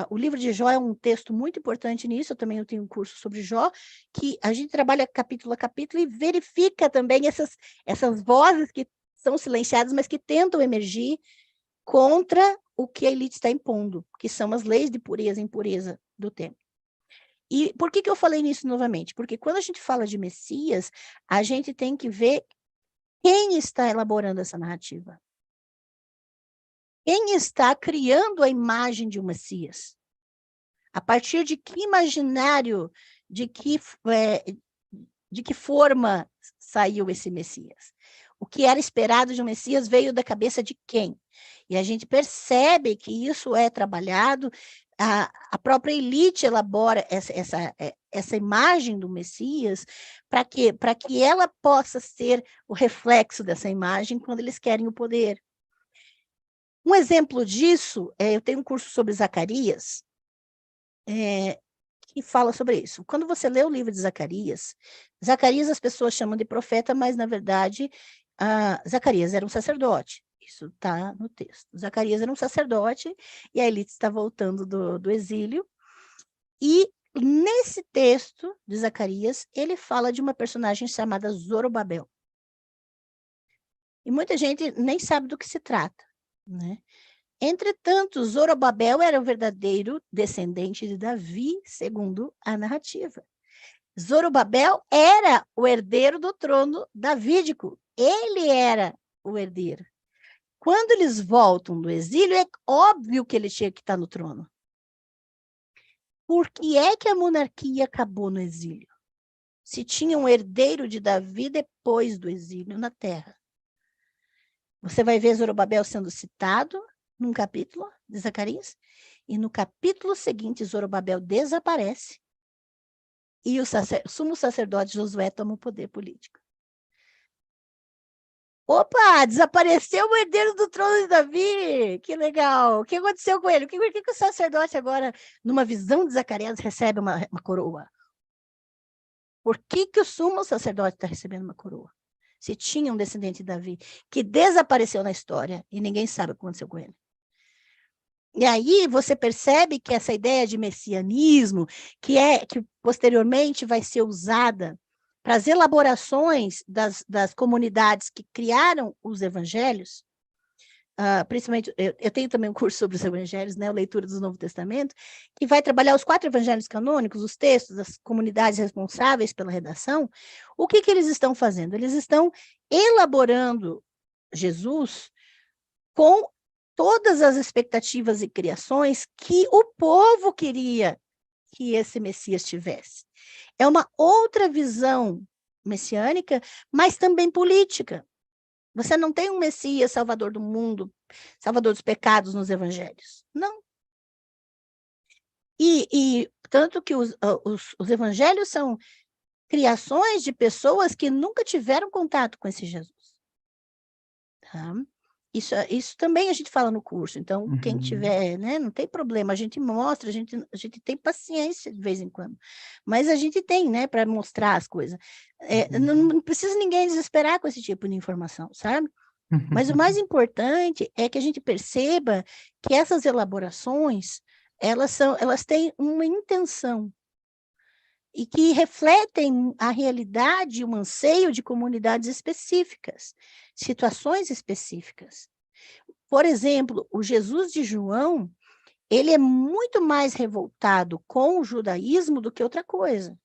o livro de Jó é um texto muito importante nisso, eu também tenho um curso sobre Jó, que a gente trabalha capítulo a capítulo e verifica também essas vozes que são silenciadas, mas que tentam emergir contra o que a elite está impondo, que são as leis de pureza e impureza do tempo. E por que eu falei nisso novamente? Porque quando a gente fala de Messias, a gente tem que ver quem está elaborando essa narrativa. Quem está criando a imagem de um Messias? A partir de que imaginário, de que forma saiu esse Messias? O que era esperado de um Messias veio da cabeça de quem? E a gente percebe que isso é trabalhado, a própria elite elabora essa imagem do Messias, para quê? Para que ela possa ser o reflexo dessa imagem quando eles querem o poder. Um exemplo disso, eu tenho um curso sobre Zacarias, que fala sobre isso. Quando você lê o livro de Zacarias as pessoas chamam de profeta, mas, na verdade, Zacarias era um sacerdote. Isso está no texto. Zacarias era um sacerdote, e a elite está voltando do exílio. E, nesse texto de Zacarias, ele fala de uma personagem chamada Zorobabel. E muita gente nem sabe do que se trata, né? Entretanto, Zorobabel era o verdadeiro descendente de Davi, segundo a narrativa. Zorobabel era o herdeiro do trono davídico. Ele era o herdeiro. Quando eles voltam do exílio, é óbvio que ele tinha que estar no trono. Por que é que a monarquia acabou no exílio? Se tinha um herdeiro de Davi depois do exílio na terra. Você vai ver Zorobabel sendo citado num capítulo de Zacarias, e no capítulo seguinte, Zorobabel desaparece, e o sumo sacerdote Josué toma o poder político. Opa, desapareceu o herdeiro do trono de Davi, que legal, o que aconteceu com ele? Por que o sacerdote agora, numa visão de Zacarias, recebe uma coroa? Por que o sumo sacerdote está recebendo uma coroa? Se tinha um descendente de Davi, que desapareceu na história, e ninguém sabe o que aconteceu com ele. E aí você percebe que essa ideia de messianismo, que posteriormente vai ser usada para as elaborações das comunidades que criaram os evangelhos, principalmente, eu tenho também um curso sobre os evangelhos, né, a leitura do Novo Testamento, que vai trabalhar os 4 evangelhos canônicos, os textos das comunidades responsáveis pela redação. O que eles estão fazendo? Eles estão elaborando Jesus com todas as expectativas e criações que o povo queria que esse Messias tivesse. É uma outra visão messiânica, mas também política. Você não tem um Messias salvador do mundo, salvador dos pecados nos evangelhos. Não. E tanto que os evangelhos são criações de pessoas que nunca tiveram contato com esse Jesus. Tá? Isso também a gente fala no curso, então quem tiver, né, não tem problema, a gente mostra, a gente tem paciência de vez em quando, mas a gente tem, né, para mostrar as coisas. Não precisa ninguém desesperar com esse tipo de informação, sabe? Mas o mais importante é que a gente perceba que essas elaborações, elas têm uma intenção e que refletem a realidade e o anseio de comunidades específicas, situações específicas. Por exemplo, o Jesus de João, ele é muito mais revoltado com o judaísmo do que outra coisa.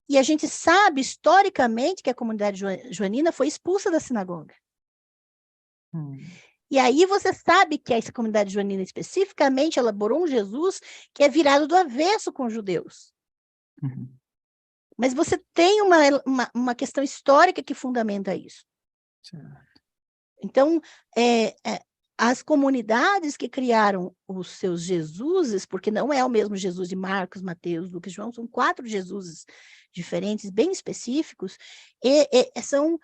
E a gente sabe, historicamente, que a comunidade joanina foi expulsa da sinagoga. E aí você sabe que essa comunidade joanina especificamente elaborou um Jesus que é virado do avesso com os judeus. Mas você tem uma questão histórica que fundamenta isso. Certo. Então, as comunidades que criaram os seus Jesuses, porque não é o mesmo Jesus de Marcos, Mateus, Lucas e João, são 4 Jesuses diferentes, bem específicos, são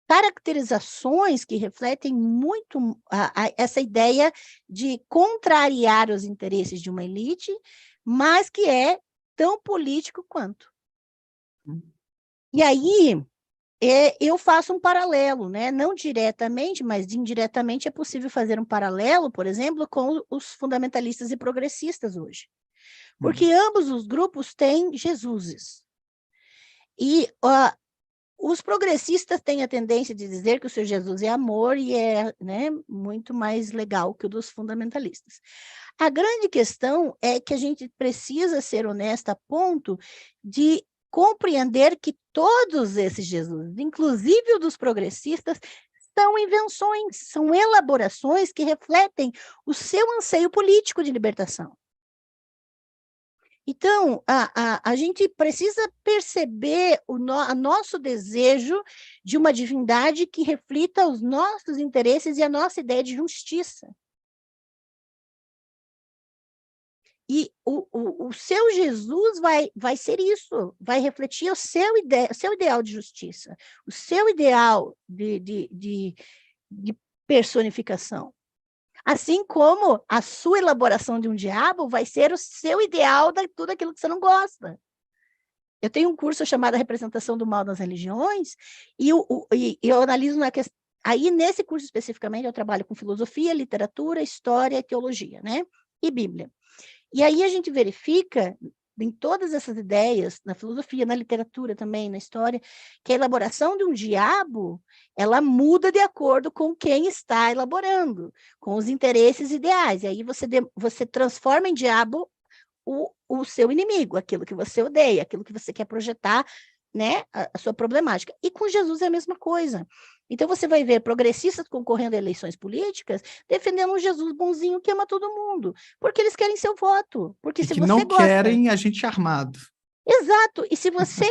caracterizações que refletem muito essa ideia de contrariar os interesses de uma elite, mas que é tão político quanto. E aí, eu faço um paralelo, né? Não diretamente, mas indiretamente é possível fazer um paralelo, por exemplo, com os fundamentalistas e progressistas hoje. Porque ambos os grupos têm Jesuses. E os progressistas têm a tendência de dizer que o seu Jesus é amor e é, né, muito mais legal que o dos fundamentalistas. A grande questão é que a gente precisa ser honesto a ponto de compreender que todos esses Jesus, inclusive o dos progressistas, são invenções, são elaborações que refletem o seu anseio político de libertação. Então, a gente precisa perceber o nosso desejo de uma divindade que reflita os nossos interesses e a nossa ideia de justiça. E o seu Jesus vai ser isso, vai refletir o seu ideal de justiça, o seu ideal de personificação. Assim como a sua elaboração de um diabo vai ser o seu ideal de tudo aquilo que você não gosta. Eu tenho um curso chamado Representação do Mal nas Religiões, e eu analiso na questão. Aí, nesse curso especificamente, eu trabalho com filosofia, literatura, história e teologia, né? E Bíblia. E aí a gente verifica, em todas essas ideias, na filosofia, na literatura também, na história, que a elaboração de um diabo, ela muda de acordo com quem está elaborando, com os interesses ideais. E aí você transforma em diabo o seu inimigo, aquilo que você odeia, aquilo que você quer projetar, né, a sua problemática. E com Jesus é a mesma coisa. Então, você vai ver progressistas concorrendo a eleições políticas defendendo um Jesus bonzinho que ama todo mundo, porque eles querem seu voto. Porque E se que você não gosta... querem a gente armado. Exato. E se você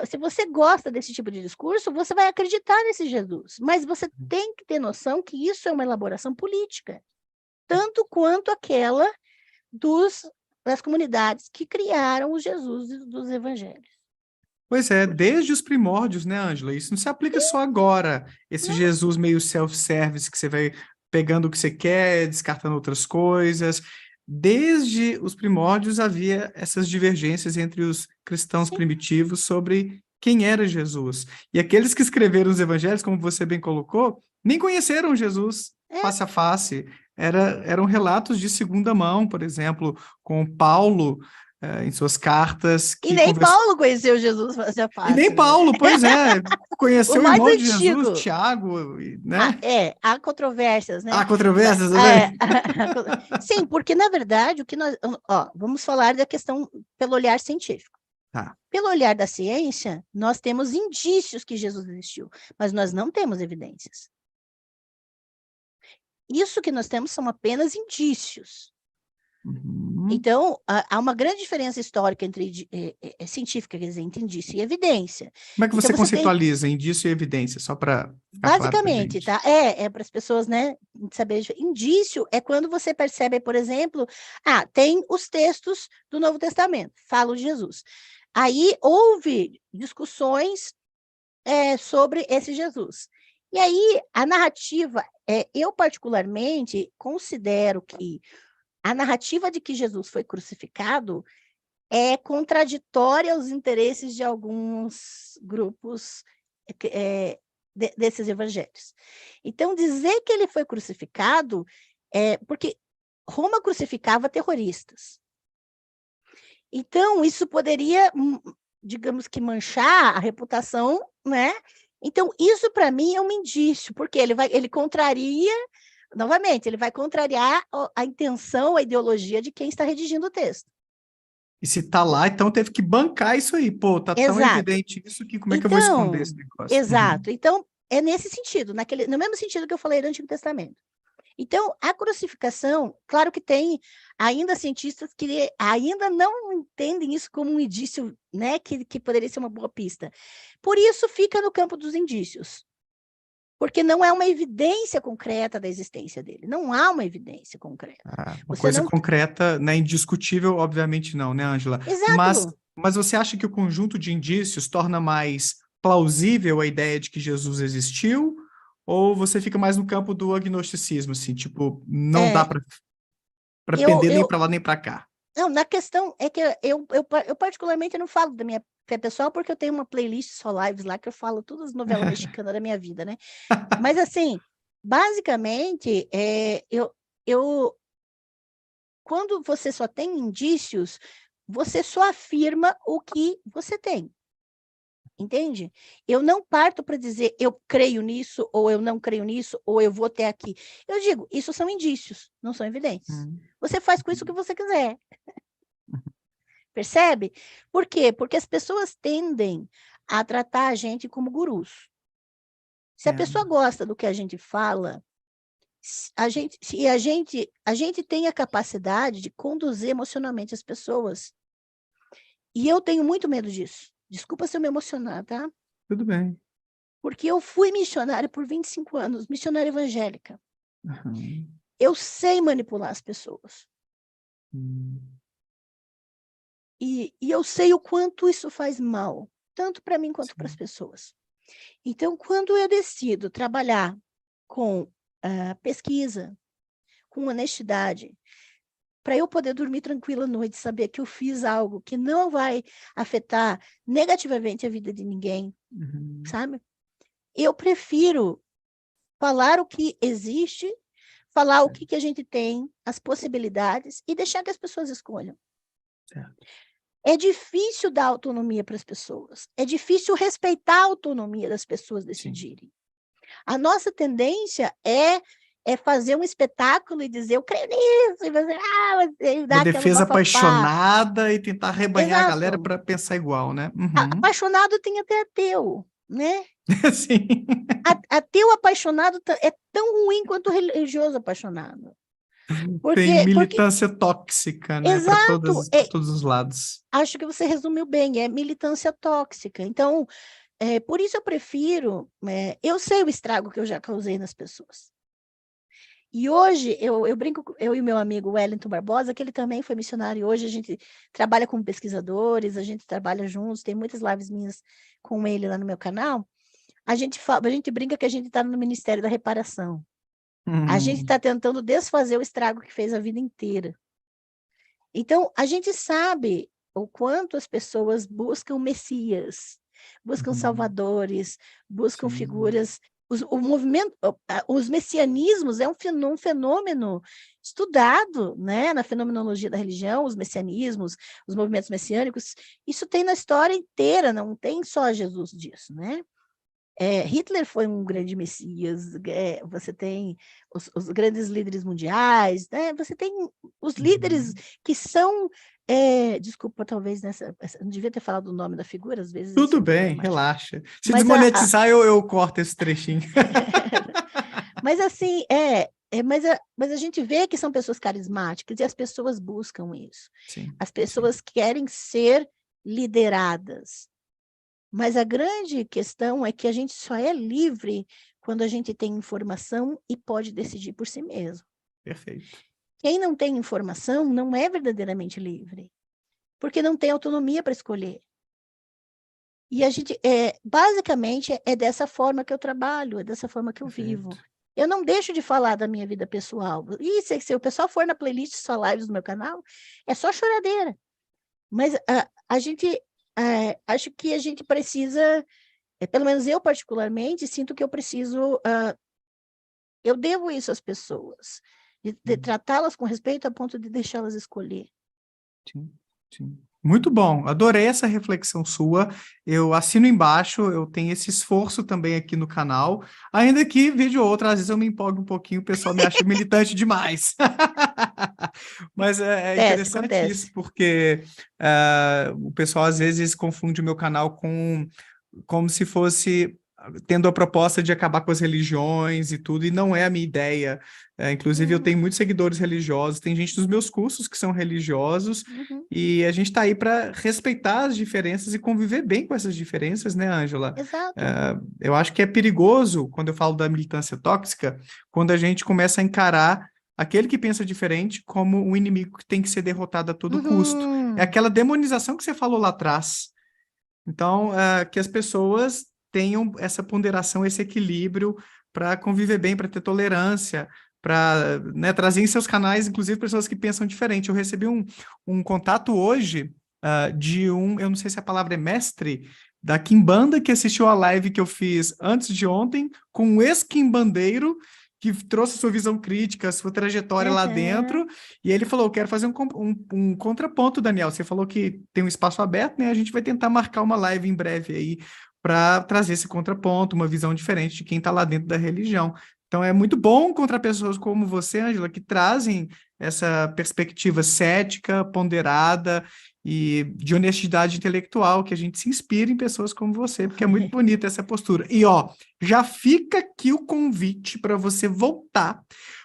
se você gosta desse tipo de discurso, você vai acreditar nesse Jesus. Mas você tem que ter noção que isso é uma elaboração política, tanto quanto aquela das comunidades que criaram os Jesus dos evangelhos. Pois é, desde os primórdios, né, Ângela? Isso não se aplica só agora, esse Jesus meio self-service que você vai pegando o que você quer, descartando outras coisas. Desde os primórdios havia essas divergências entre os cristãos Sim. primitivos sobre quem era Jesus. E aqueles que escreveram os evangelhos, como você bem colocou, nem conheceram Jesus face a face. Eram relatos de segunda mão, por exemplo, com Paulo, em suas cartas, E que nem conversou. Paulo conheceu Jesus face a E nem face, né? Paulo, pois é, O conheceu o mais irmão de Jesus, antigo. Tiago, né? Há controvérsias, né? Há controvérsias também. Sim, porque, na verdade, o que nós... vamos falar da questão pelo olhar científico. Tá. Pelo olhar da ciência, nós temos indícios que Jesus existiu, mas nós não temos evidências. Isso que nós temos são apenas indícios. Uhum. Então, há uma grande diferença histórica entre científica, quer dizer, entre indício e evidência. Como é que Então, você você tem, conceitualiza indício e evidência, só para ficar claro para a basicamente, gente? tá? Para as pessoas, né, saber. Indício é quando você percebe, por exemplo, tem os textos do Novo Testamento, falam de Jesus. Aí houve discussões sobre esse Jesus. E aí, a narrativa, eu particularmente considero que a narrativa de que Jesus foi crucificado é contraditória aos interesses de alguns grupos desses evangelhos. Então, dizer que ele foi crucificado porque Roma crucificava terroristas. Então, isso poderia, digamos que, manchar a reputação, né? Então, isso, para mim, é um indício, porque ele contraria, novamente, ele vai contrariar a intenção, a ideologia de quem está redigindo o texto. E se tá lá, então teve que bancar isso aí. Pô, tá tão Exato. evidente isso que como é que eu vou esconder Então, esse negócio? Uhum. exato. Então, é nesse sentido, no mesmo sentido que eu falei do Antigo Testamento. Então, a crucificação, claro que tem ainda cientistas que ainda não entendem isso como um indício, né, que poderia ser uma boa pista. Por isso, fica no campo dos indícios, porque não é uma evidência concreta da existência dele. Não há uma evidência concreta. Uma Você coisa não... concreta, né, indiscutível, obviamente não, né, Ângela? Exato. Mas você acha que o conjunto de indícios torna mais plausível a ideia de que Jesus existiu? Ou você fica mais no campo do agnosticismo, assim, tipo, não dá É, para eu, pender nem eu, para lá nem para cá? Não, na questão é que eu particularmente não falo da minha fé pessoal, porque eu tenho uma playlist só lives lá que eu falo todas as novelas mexicanas da minha vida, né? Mas, assim, basicamente, quando você só tem indícios, você só afirma o que você tem. Entende? Eu não parto para dizer eu creio nisso, ou eu não creio nisso, ou eu vou até aqui. Eu digo, isso são indícios, não são evidências. Você faz com isso o que você quiser. Percebe? Por quê? Porque as pessoas tendem a tratar a gente como gurus. Se a É. pessoa gosta do que a gente fala, a gente tem a capacidade de conduzir emocionalmente as pessoas. E eu tenho muito medo disso. Desculpa se eu me emocionar, tá? Tudo bem. Porque eu fui missionária por 25 anos, missionária evangélica. Uhum. Eu sei manipular as pessoas. Hum. E eu sei o quanto isso faz mal, tanto para mim quanto para as pessoas. Então, quando eu decido trabalhar com pesquisa, com honestidade, para eu poder dormir tranquila à noite, saber que eu fiz algo que não vai afetar negativamente a vida de ninguém, Uhum. sabe? Eu prefiro falar o que existe, falar o que a gente tem, as possibilidades, e deixar que as pessoas escolham. Certo. É difícil dar autonomia para as pessoas, é difícil respeitar a autonomia das pessoas decidirem. A nossa tendência é fazer um espetáculo e dizer, eu creio nisso, e você Uma dá aquela defesa bafafá. apaixonada e tentar arrebanhar a galera Exato. para pensar igual, né? Uhum. Apaixonado tem até ateu, né? Sim. Ateu apaixonado é tão ruim quanto religioso apaixonado. Tem Porque militância tóxica, né? Para exato, todos os lados. acho que você resumiu bem, é militância tóxica. Então, por isso eu prefiro, eu sei o estrago que eu já causei nas pessoas. E hoje, eu brinco, eu e meu amigo Wellington Barbosa, que ele também foi missionário, e hoje a gente trabalha com pesquisadores, a gente trabalha juntos, tem muitas lives minhas com ele lá no meu canal, a gente brinca que a gente está no Ministério da Reparação. A gente está tentando desfazer o estrago que fez a vida inteira. Então, a gente sabe o quanto as pessoas buscam messias, buscam salvadores, buscam figuras. O movimento, os messianismos é um fenômeno estudado, né, na fenomenologia da religião, os messianismos, os movimentos messiânicos, isso tem na história inteira, não tem só Jesus disso, né? Hitler foi um grande messias, você tem os grandes líderes mundiais, né? Você tem os líderes que são, desculpa, talvez não devia ter falado o nome da figura, às vezes isso Tudo é bem, problemático. relaxa. Se Mas, desmonetizar, eu corto esse trechinho. mas assim, mas a gente vê que são pessoas carismáticas e as pessoas buscam isso. Sim, As pessoas querem ser lideradas. Mas a grande questão é que a gente só é livre quando a gente tem informação e pode decidir por si mesmo. perfeito. Quem não tem informação não é verdadeiramente livre, porque não tem autonomia para escolher. E a gente, basicamente, é dessa forma que eu trabalho, é dessa forma que eu vivo. Perfeito. Eu não deixo de falar da minha vida pessoal. E se o pessoal for na playlist só lives do meu canal, é só choradeira. Mas a gente, acho que a gente precisa, pelo menos eu particularmente, sinto que eu preciso, eu devo isso às pessoas, de tratá-las com respeito a ponto de deixá-las escolher. Sim, sim. Muito bom, adorei essa reflexão sua, eu assino embaixo, eu tenho esse esforço também aqui no canal, ainda que, vídeo ou outra, às vezes eu me empolgo um pouquinho, o pessoal me acha militante demais. Mas é interessante isso, Acontece. porque o pessoal às vezes confunde o meu canal com como se fosse tendo a proposta de acabar com as religiões e tudo, e não é a minha ideia. Inclusive, eu tenho muitos seguidores religiosos, tem gente dos meus cursos que são religiosos, e a gente está aí para respeitar as diferenças e conviver bem com essas diferenças, né, Ângela? Exato. Eu acho que é perigoso, quando eu falo da militância tóxica, quando a gente começa a encarar aquele que pensa diferente como um inimigo que tem que ser derrotado a todo custo. É aquela demonização que você falou lá atrás. Então, que as pessoas tenham essa ponderação, esse equilíbrio para conviver bem, para ter tolerância, para, né, trazer em seus canais, inclusive, pessoas que pensam diferente. Eu recebi um contato hoje de eu não sei se a palavra é mestre, da Quimbanda, que assistiu a live que eu fiz antes de ontem, com um ex-quimbandeiro que trouxe sua visão crítica, sua trajetória lá dentro, e ele falou, eu quero fazer um contraponto, Daniel, você falou que tem um espaço aberto, né, a gente vai tentar marcar uma live em breve aí, para trazer esse contraponto, uma visão diferente de quem está lá dentro da religião. Então é muito bom encontrar pessoas como você, Ângela, que trazem essa perspectiva cética, ponderada e de honestidade intelectual, que a gente se inspira em pessoas como você, porque é muito bonita essa postura. E ó, já fica aqui o convite para você voltar,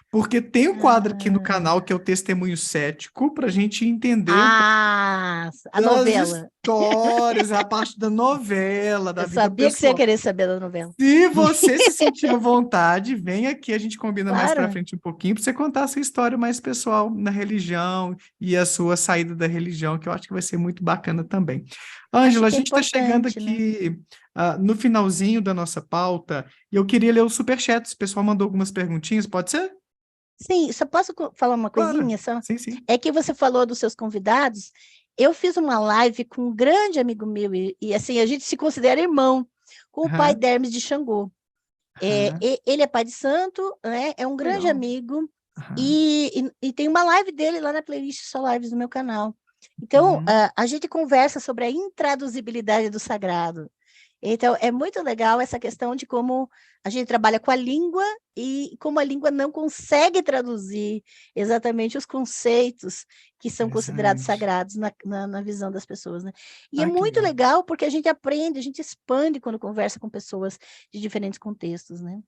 porque tem um quadro aqui no canal que é o Testemunho Cético, para a gente entender um pouco A das novela. histórias, a parte da novela, da Eu vida sabia que você ia pessoal. querer saber da novela. Se você se sentir à vontade, vem aqui, a gente combina mais para Claro. frente um pouquinho, para você contar a sua história mais pessoal na religião e a sua saída da religião, que eu acho que vai ser muito bacana também. Acho Ângela, a que é gente está chegando importante, né? aqui no finalzinho da nossa pauta, e eu queria ler os superchats. O pessoal mandou algumas perguntinhas, pode ser? Sim, só posso falar uma Claro. coisinha só? Sim, sim. É que você falou dos seus convidados. Eu fiz uma live com um grande amigo meu, assim, a gente se considera irmão, com o pai Aham, Dermes de Xangô. aham. Ele é pai de santo, né? É um grande Legal. amigo, Aham. e tem uma live dele lá na playlist Só Lives no meu canal. Então, a gente conversa sobre a intraduzibilidade do sagrado. Então, é muito legal essa questão de como a gente trabalha com a língua e como a língua não consegue traduzir exatamente os conceitos que são considerados Interessante. sagrados na visão das pessoas, né? E é Ah, que muito legal. legal porque a gente aprende, a gente expande quando conversa com pessoas de diferentes contextos, né?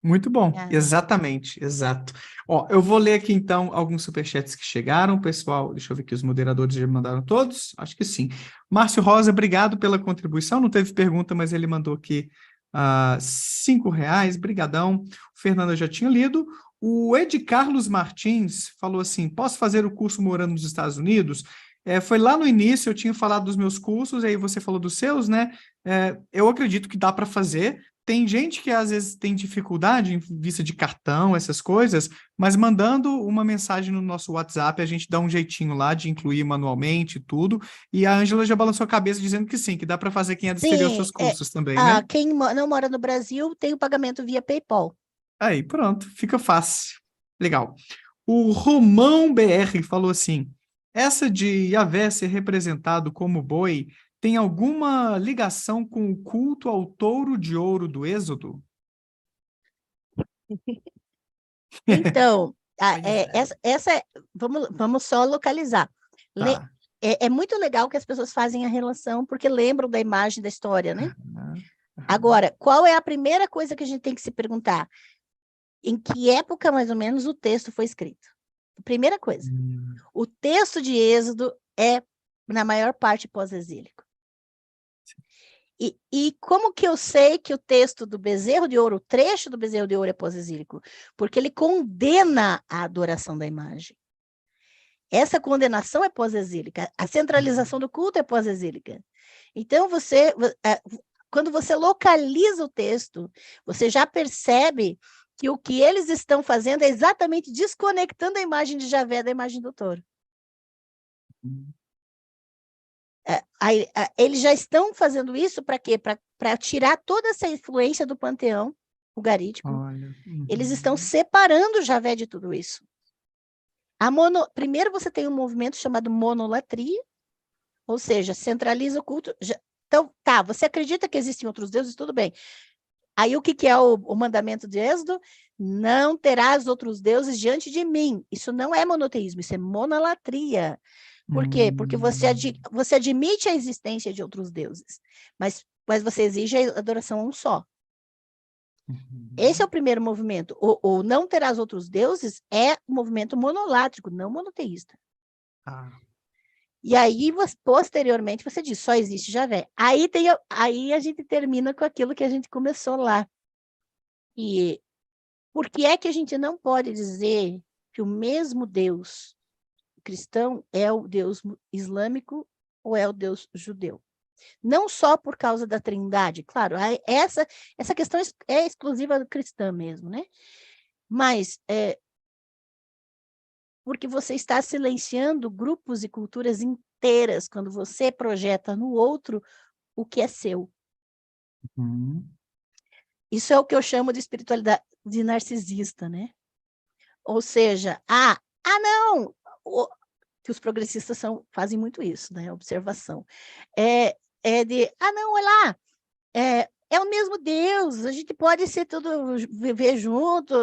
Muito bom, Ah, exatamente, exato. Ó, eu vou ler aqui então alguns superchats que chegaram, pessoal. Deixa eu ver aqui, os moderadores já mandaram todos? Acho que sim. Márcio Rosa, obrigado pela contribuição. Não teve pergunta, mas ele mandou aqui R$ 5, brigadão. O Fernando eu já tinha lido. O Ed Carlos Martins falou assim: posso fazer o curso morando nos Estados Unidos? Foi lá no início, eu tinha falado dos meus cursos, aí você falou dos seus, né? Eu acredito que dá para fazer. Tem gente que às vezes tem dificuldade em vista de cartão, essas coisas, mas mandando uma mensagem no nosso WhatsApp, a gente dá um jeitinho lá de incluir manualmente tudo. E a Ângela já balançou a cabeça dizendo que sim, que dá para fazer quem é do exterior sim, seus cursos também, né? quem não mora no Brasil tem o pagamento via PayPal. Aí, pronto, fica fácil. Legal. O Romão BR falou assim: essa de Yahvé ser representado como boi tem alguma ligação com o culto ao touro de ouro do Êxodo? Então, Pois é. vamos só localizar. Tá. É muito legal que as pessoas fazem a relação porque lembram da imagem da história, né? Aham, aham. Agora, qual é a primeira coisa que a gente tem que se perguntar? Em que época, mais ou menos, o texto foi escrito? Primeira coisa. Hum, O texto de Êxodo é, na maior parte, pós-exílico. E como que eu sei que o texto do bezerro de ouro, o trecho do bezerro de ouro é pós-exílico? Porque ele condena a adoração da imagem. Essa condenação é pós-exílica. A centralização do culto é pós-exílica. Então, quando você localiza o texto, você já percebe que o que eles estão fazendo é exatamente desconectando a imagem de Javé da imagem do touro. Eles já estão fazendo isso para quê? Para tirar toda essa influência do panteão ugarítico. olha. Eles estão separando Javé de tudo isso. Primeiro você tem um movimento chamado monolatria, ou seja, centraliza o culto. Então, tá, você acredita que existem outros deuses? Tudo bem. Aí o que é o mandamento de Êxodo? Não terás outros deuses diante de mim. Isso não é monoteísmo, isso é monolatria. Por quê? Porque você admite a existência de outros deuses, mas você exige a adoração a um só. Esse é o primeiro movimento. O não terás outros deuses é um movimento monolátrico, não monoteísta. Ah, E aí, posteriormente, você diz, só existe Javé. Aí a gente termina com aquilo que a gente começou lá. E por que é que a gente não pode dizer que o mesmo Deus cristão é o Deus islâmico ou é o Deus judeu? Não só por causa da trindade, claro, essa questão é exclusiva cristã mesmo, né? Mas porque você está silenciando grupos e culturas inteiras quando você projeta no outro o que é seu. Isso é o que eu chamo de espiritualidade narcisista, né? Ou seja, não! Que os progressistas fazem muito isso, né? Observação. Não, olha lá, é o mesmo Deus, a gente pode ser tudo, viver junto,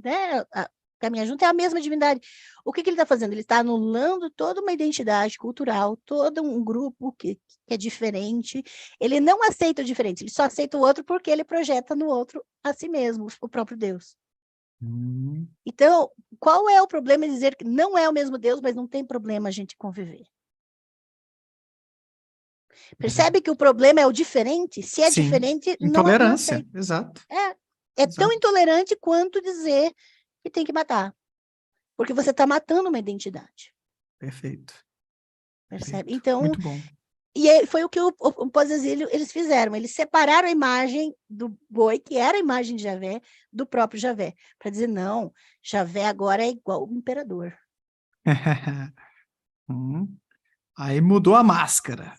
né? Caminhar junto, é a mesma divindade. O que ele está fazendo? Ele está anulando toda uma identidade cultural, todo um grupo que é diferente. Ele não aceita o diferente, ele só aceita o outro porque ele projeta no outro a si mesmo, o próprio Deus. Então, qual é o problema em dizer que não é o mesmo Deus, mas não tem problema a gente conviver? Percebe que o problema é o diferente? Se é sim, diferente, não intolerância, aceita. exato. É tão Exato. intolerante quanto dizer que tem que matar. Porque você está matando uma identidade. Perfeito. Percebe? Perfeito. Então, Muito bom. e foi o que o pós-exílio eles fizeram. Eles separaram a imagem do boi, que era a imagem de Javé, do próprio Javé. Para dizer, não, Javé agora é igual o imperador. Aí mudou a máscara.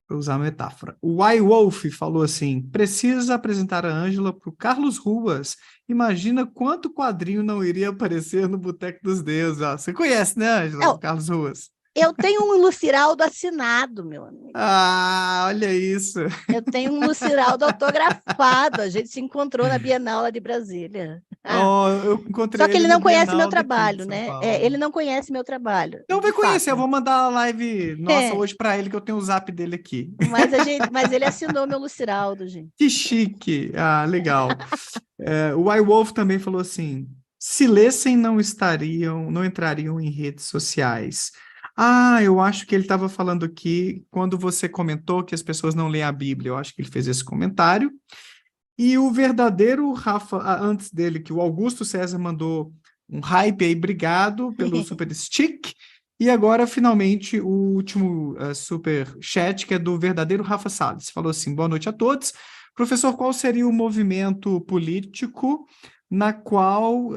Para usar a metáfora. O Y-Wolf falou assim: precisa apresentar a Ângela para o Carlos Ruas. Imagina quanto quadrinho não iria aparecer no Boteco dos Deuses. Você conhece, né, Ângela? O Carlos Ruas. Eu tenho um Luciraldo assinado, meu amigo. Ah, olha isso. Eu tenho um Luciraldo autografado. A gente se encontrou na Bienal de Brasília. Oh, eu Só encontrei que ele ele na não conhece meu Bienal daqui de trabalho, São né? Paulo. Ele não conhece meu trabalho, Não de vai conhecer, eu fato. vou mandar a live nossa É, hoje para ele, que eu tenho o zap dele aqui. mas ele assinou meu Luciraldo, gente. Que chique. Ah, legal. O iWolf também falou assim: se lessem, não entrariam em redes sociais. Ah, eu acho que ele estava falando aqui quando você comentou que as pessoas não leem a Bíblia. Eu acho que ele fez esse comentário. E o verdadeiro Rafa, antes dele, que o Augusto César mandou um hype aí, obrigado pelo super stick. E agora, finalmente, o último super chat, que é do verdadeiro Rafa Salles. Falou assim: boa noite a todos. Professor, qual seria o movimento político na qual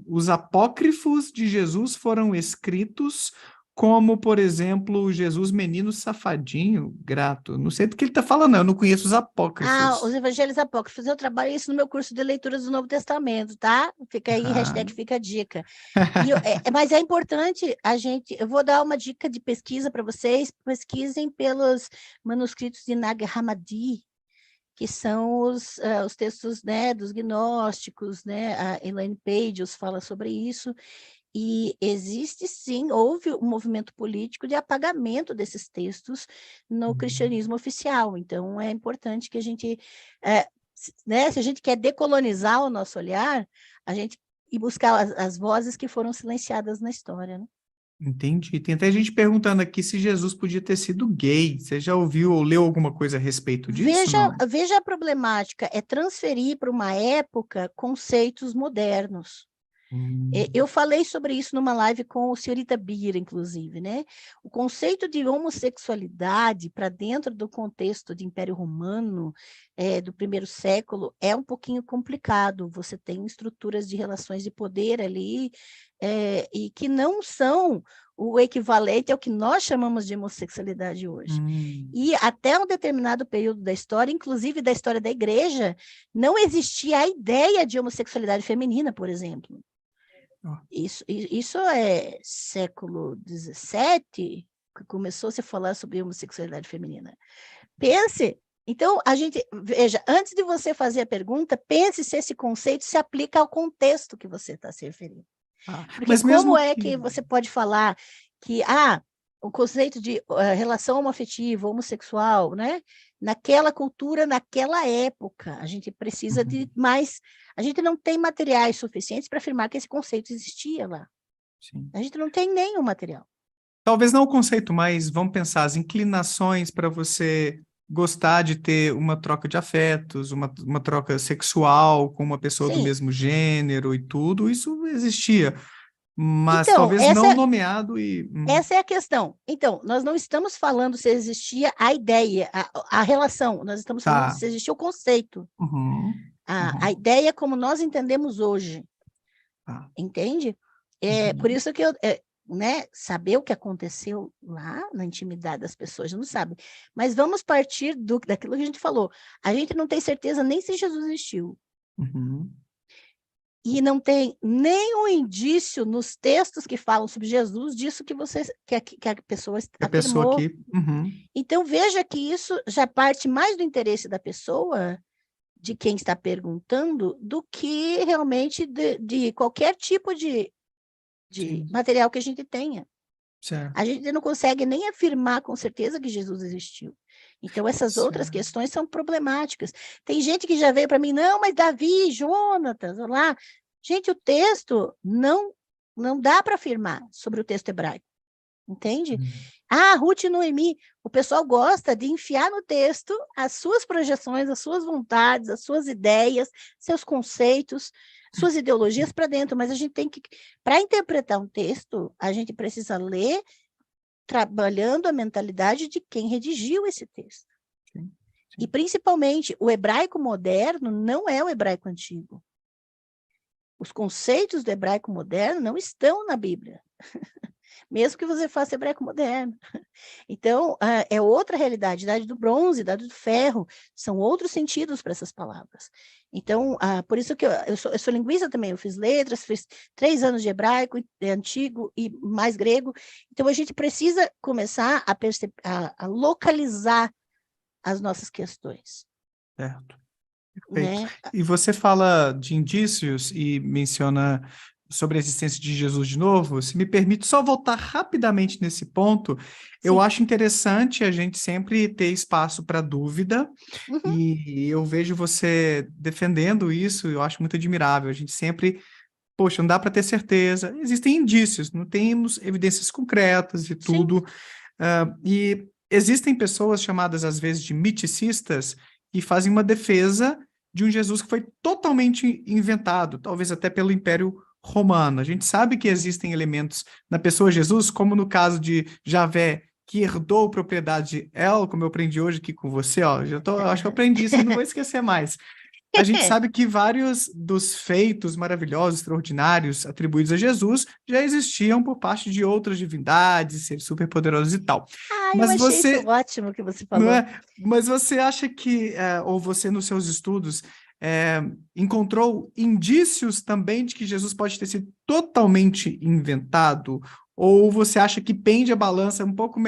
os apócrifos de Jesus foram escritos, como, por exemplo, Jesus Menino Safadinho, grato? Não sei do que ele está falando, não, eu não conheço os Ah, os apócrifos. evangelhos apócrifos, eu trabalho isso no meu curso de leituras do Novo Testamento, tá? Fica aí, Ah. hashtag fica a dica. Mas é importante eu vou dar uma dica de pesquisa para vocês, pesquisem pelos manuscritos de Nag Hammadi, que são os textos, né, dos gnósticos, né? A Elaine Page os fala sobre isso, e existe sim, houve um movimento político de apagamento desses textos no cristianismo oficial. Então, é importante que a gente, né, se a gente quer decolonizar o nosso olhar, a gente ir buscar as vozes que foram silenciadas na história, né? Entendi. Tem até gente perguntando aqui se Jesus podia ter sido gay. Você já ouviu ou leu alguma coisa a respeito disso, não? Veja a problemática, é transferir para uma época conceitos modernos. Eu falei sobre isso numa live com o senhorita Bira, inclusive, né? O conceito de homossexualidade para dentro do contexto de Império Romano do primeiro século é um pouquinho complicado. Você tem estruturas de relações de poder ali e que não são o equivalente ao que nós chamamos de homossexualidade hoje. E até um determinado período da história, inclusive da história da igreja, não existia a ideia de homossexualidade feminina, por exemplo. Isso é século XVII, que começou a se falar sobre homossexualidade feminina. Pense, então, veja, antes de você fazer a pergunta, pense se esse conceito se aplica ao contexto que você está se referindo. Porque Mas como mesmo é que... que você pode falar que, o conceito de relação homoafetiva, homossexual, né? Naquela cultura, naquela época, a gente precisa de mais... A gente não tem materiais suficientes para afirmar que esse conceito existia lá. Sim. A gente não tem nenhum material. Talvez não o conceito, mas vamos pensar as inclinações para você gostar de ter uma troca de afetos, uma troca sexual com uma pessoa do Sim. mesmo gênero e tudo, isso existia, mas Então, talvez não nomeado e... Essa é a questão. Então, nós não estamos falando se existia a ideia, a relação, nós estamos falando Tá. se existia o conceito. A ideia como nós entendemos hoje. Tá. Entende? Por isso que né, saber o que aconteceu lá na intimidade das pessoas, não sabe. Mas vamos partir daquilo que a gente falou. A gente não tem certeza nem se Jesus existiu. E não tem nenhum indício nos textos que falam sobre Jesus disso que a pessoa A pessoa afirmou. aqui... Então, veja que isso já parte mais do interesse da pessoa, de quem está perguntando, do que realmente de qualquer tipo de material que a gente tenha. Certo. A gente não consegue nem afirmar com certeza que Jesus existiu. Então, essas outras questões são problemáticas. Tem gente que já veio para mim, não, mas Davi, Jonatas, lá. Gente, o texto não dá para afirmar sobre o texto hebraico. Entende? Ruth e Noemi, o pessoal gosta de enfiar no texto as suas projeções, as suas vontades, as suas ideias, seus conceitos, suas ideologias para dentro, mas a gente tem que, para interpretar um texto, a gente precisa ler trabalhando a mentalidade de quem redigiu esse texto. Sim. E, principalmente, o hebraico moderno não é o hebraico antigo. Os conceitos do hebraico moderno não estão na Bíblia, mesmo que você faça hebraico moderno. Então, é outra realidade, idade do bronze, idade do ferro, são outros sentidos para essas palavras. Então, por isso que eu sou linguista também, eu fiz letras, fiz 3 anos de hebraico, antigo e mais grego, então a gente precisa começar a localizar as nossas questões. Certo. Perfeito. Né? E você fala de indícios e menciona sobre a existência de Jesus de novo. Se me permite só voltar rapidamente nesse ponto, eu Sim. acho interessante a gente sempre ter espaço para dúvida, Uhum. e eu vejo você defendendo isso, eu acho muito admirável. A gente sempre, poxa, não dá para ter certeza, existem indícios, não temos evidências concretas e Sim. tudo. E existem pessoas chamadas, às vezes, de miticistas, que fazem uma defesa de um Jesus que foi totalmente inventado, talvez até pelo Império Romano. A gente sabe que existem elementos na pessoa de Jesus, como no caso de Javé, que herdou propriedade de El, como eu aprendi hoje aqui com você, ó, acho que eu aprendi isso e não vou esquecer mais. A gente sabe que vários dos feitos maravilhosos, extraordinários, atribuídos a Jesus, já existiam por parte de outras divindades, seres superpoderosos e tal. Eu Mas achei isso você, ótimo que você não falou. é? Mas você acha que, ou você nos seus estudos, encontrou indícios também de que Jesus pode ter sido totalmente inventado? Ou você acha que pende a balança um pouco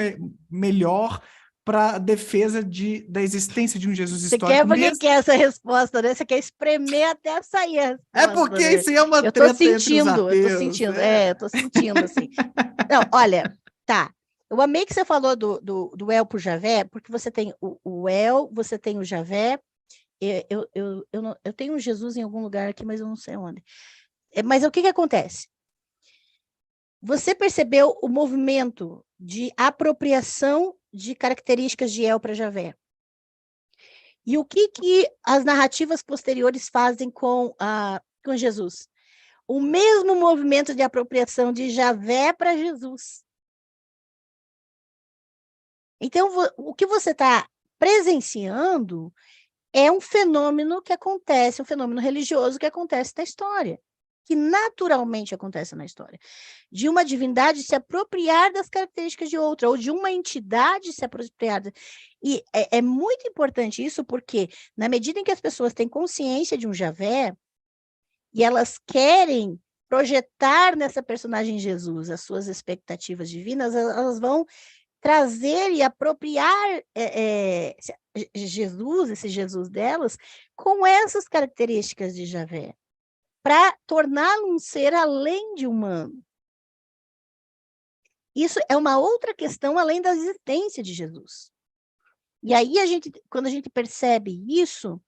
melhor para a defesa da existência de um Jesus Você quer histórico porque mesmo? quer essa resposta, né? Você quer espremer até sair a É resposta, porque né? isso aí é uma Eu tô treta entre os sentindo, ateus, eu tô sentindo, assim. Não, olha, tá. Eu amei que você falou do El pro Javé, porque você tem o El, você tem o Javé. Eu tenho um Jesus em algum lugar aqui, mas eu não sei onde. Mas o que acontece? Você percebeu o movimento de apropriação de características de El para Javé? E o que as narrativas posteriores fazem com Jesus? O mesmo movimento de apropriação de Javé para Jesus. Então, o que você está presenciando é um fenômeno que acontece, um fenômeno religioso que acontece na história, que naturalmente acontece na história, de uma divindade se apropriar das características de outra, ou de uma entidade se apropriar. E é muito importante isso, porque na medida em que as pessoas têm consciência de um Javé, e elas querem projetar nessa personagem Jesus as suas expectativas divinas, elas vão trazer e apropriar Jesus, esse Jesus delas, com essas características de Javé, para torná-lo um ser além de humano. Isso é uma outra questão além da existência de Jesus. E aí, quando a gente percebe isso,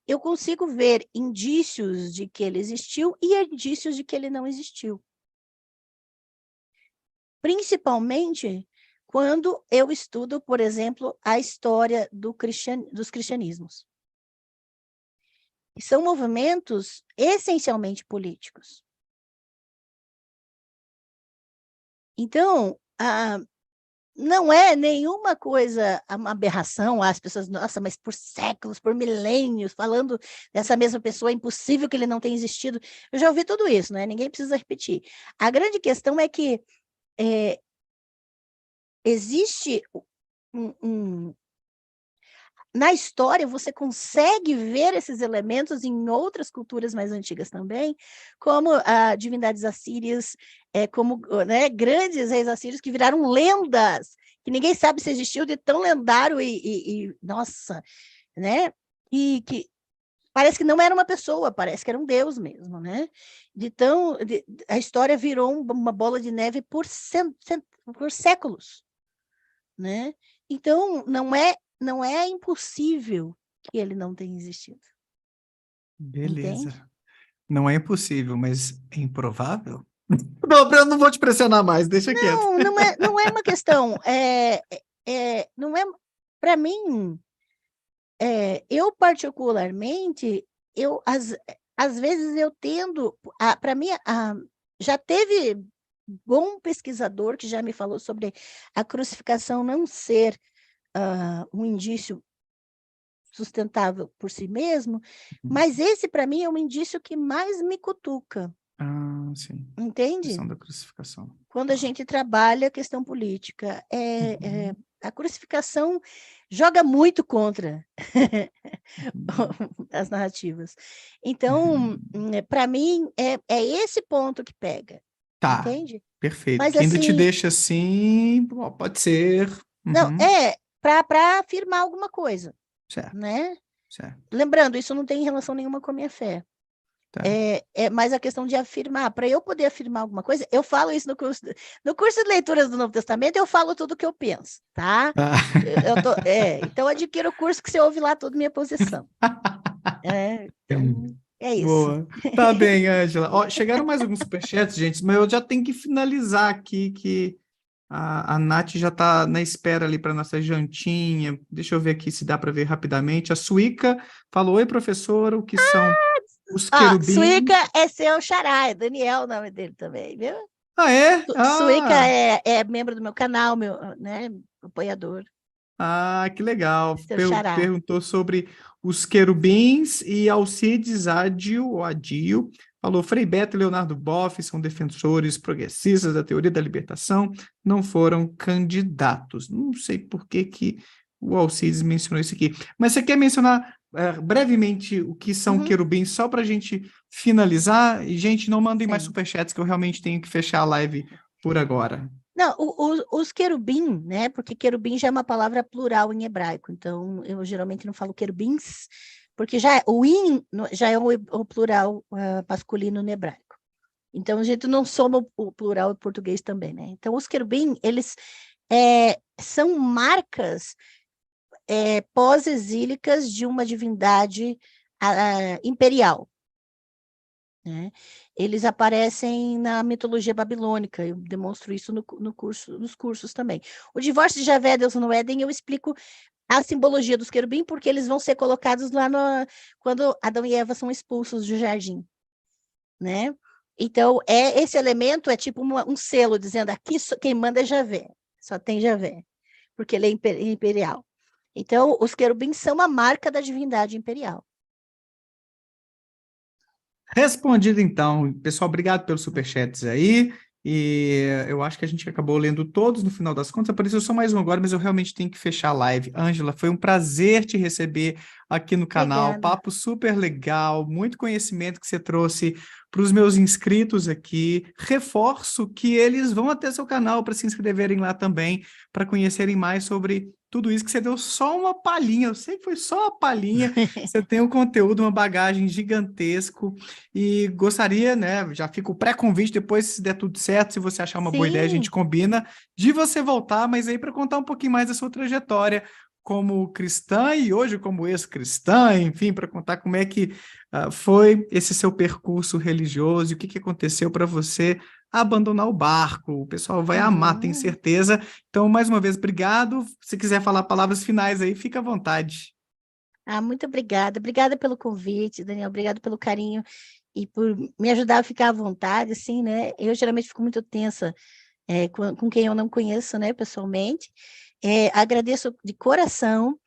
eu consigo ver indícios de que ele existiu e indícios de que ele não existiu. Principalmente quando eu estudo, por exemplo, a história dos cristianismos. E são movimentos essencialmente políticos. Então, não é nenhuma coisa, uma aberração, as pessoas, nossa, mas por séculos, por milênios, falando dessa mesma pessoa, é impossível que ele não tenha existido. Eu já ouvi tudo isso, né? Ninguém precisa repetir. A grande questão é que existe na história, você consegue ver esses elementos em outras culturas mais antigas também, como divindades assírias, como, né, grandes reis assírios que viraram lendas, que ninguém sabe se existiu, de tão lendário nossa, né? E que parece que não era uma pessoa, parece que era um deus mesmo, né? A história virou uma bola de neve por séculos, né? Então, não é impossível que ele não tenha existido. Beleza. Entende? Não é impossível, mas é improvável? Não, eu não vou te pressionar mais, deixa quieto. Não é uma questão. Não é. Para mim, eu particularmente, às vezes eu tendo. Para mim, já teve bom pesquisador que já me falou sobre a crucificação não ser um indício sustentável por si mesmo, mas esse, para mim, é um indício que mais me cutuca, Ah, sim. entende? Questão da crucificação. Quando a gente trabalha a questão política. A crucificação joga muito contra as narrativas. Então, para mim, é esse ponto que pega, Tá, entende? perfeito. Mas, Que ainda te assim, deixa assim, ó, pode ser. não, Uhum. para afirmar alguma coisa, Certo, né? certo. Lembrando, isso não tem relação nenhuma com a minha fé. Tá. É mais a questão de afirmar. Para eu poder afirmar alguma coisa, eu falo isso no curso de leituras do Novo Testamento, eu falo tudo o que eu penso, tá? Ah. Então, adquira o curso que você ouve lá toda minha posição. Então, é isso. Boa. Tá bem, Ângela. Ó, chegaram mais alguns superchats, gente, mas eu já tenho que finalizar aqui, que a Nath já está na espera ali para nossa jantinha. Deixa eu ver aqui se dá para ver rapidamente. A Suíca falou: Oi, professora, o que são os Suíca querubins? é seu xará, é Daniel o nome dele também, viu? Ah, é? Suíca Ah, é membro do meu canal, meu, né, apoiador, que legal. seu xará. Perguntou sobre os querubins e Alcides Adio. Falou, Frei Beto e Leonardo Boff são defensores progressistas da teoria da libertação, não foram candidatos. Não sei por que que o Alcides mencionou isso aqui. Mas você quer mencionar brevemente o que são Uhum. querubins, só para a gente finalizar? E, gente, não mandem mais Sim. superchats, que eu realmente tenho que fechar a live por agora. Não, os querubim, né? Porque querubim já é uma palavra plural em hebraico, então eu geralmente não falo querubins, porque o in já é o plural masculino no hebraico. Então a gente não soma o plural em português também, né? Então os querubim, eles são marcas pós-exílicas de uma divindade imperial. Né? Eles aparecem na mitologia babilônica, eu demonstro isso nos cursos também. O divórcio de Javé, Deus no Éden, eu explico a simbologia dos querubim, porque eles vão ser colocados lá quando Adão e Eva são expulsos do jardim, né? Então, esse elemento é tipo um selo, dizendo aqui quem manda é Javé, só tem Javé, porque ele é imperial. Então, os querubins são a marca da divindade imperial. Respondido então. Pessoal, obrigado pelos superchats aí. E eu acho que a gente acabou lendo todos no final das contas. Apareceu só mais um agora, mas eu realmente tenho que fechar a live. Ângela, foi um prazer te receber aqui no canal. Obrigada. Papo super legal, muito conhecimento que você trouxe para os meus inscritos aqui. Reforço que eles vão até seu canal para se inscreverem lá também, para conhecerem mais sobre tudo isso que você deu só uma palhinha. Eu sei que foi só uma palhinha. Você tem um conteúdo, uma bagagem gigantesco. E gostaria, né? Já fica o pré-convite, depois, se der tudo certo, se você achar uma boa ideia, a gente Sim. combina de você voltar, mas aí para contar um pouquinho mais da sua trajetória como cristã e hoje como ex-cristã, enfim, para contar como é que foi esse seu percurso religioso e o que, que aconteceu para você abandonar o barco. O pessoal vai amar, tenho Uhum. certeza. Então, mais uma vez, obrigado. Se quiser falar palavras finais aí, fica à vontade. Muito obrigada. Obrigada pelo convite, Daniel. Obrigada pelo carinho e por me ajudar a ficar à vontade, assim, né? Eu geralmente fico muito tensa com quem eu não conheço, né, pessoalmente. Agradeço de coração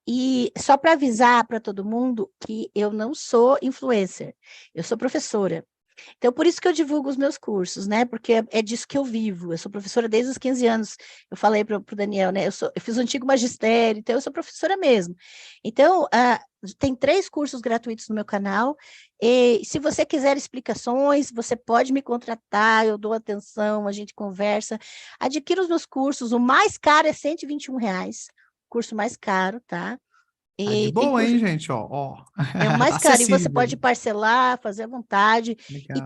e só para avisar para todo mundo que eu não sou influencer, eu sou professora. Então, por isso que eu divulgo os meus cursos, né? Porque é disso que eu vivo. Eu sou professora desde os 15 anos. Eu falei para o Daniel, né? Eu fiz o antigo magistério, então eu sou professora mesmo. Então, tem 3 cursos gratuitos no meu canal. E se você quiser explicações, você pode me contratar, eu dou atenção, a gente conversa. Adquira os meus cursos. O mais caro é R$ 121, o curso mais caro, tá? Tá de E tem boa, curso, hein, gente? Ó. é o mais caro, e você Acessível. pode parcelar, fazer à vontade. E Legal.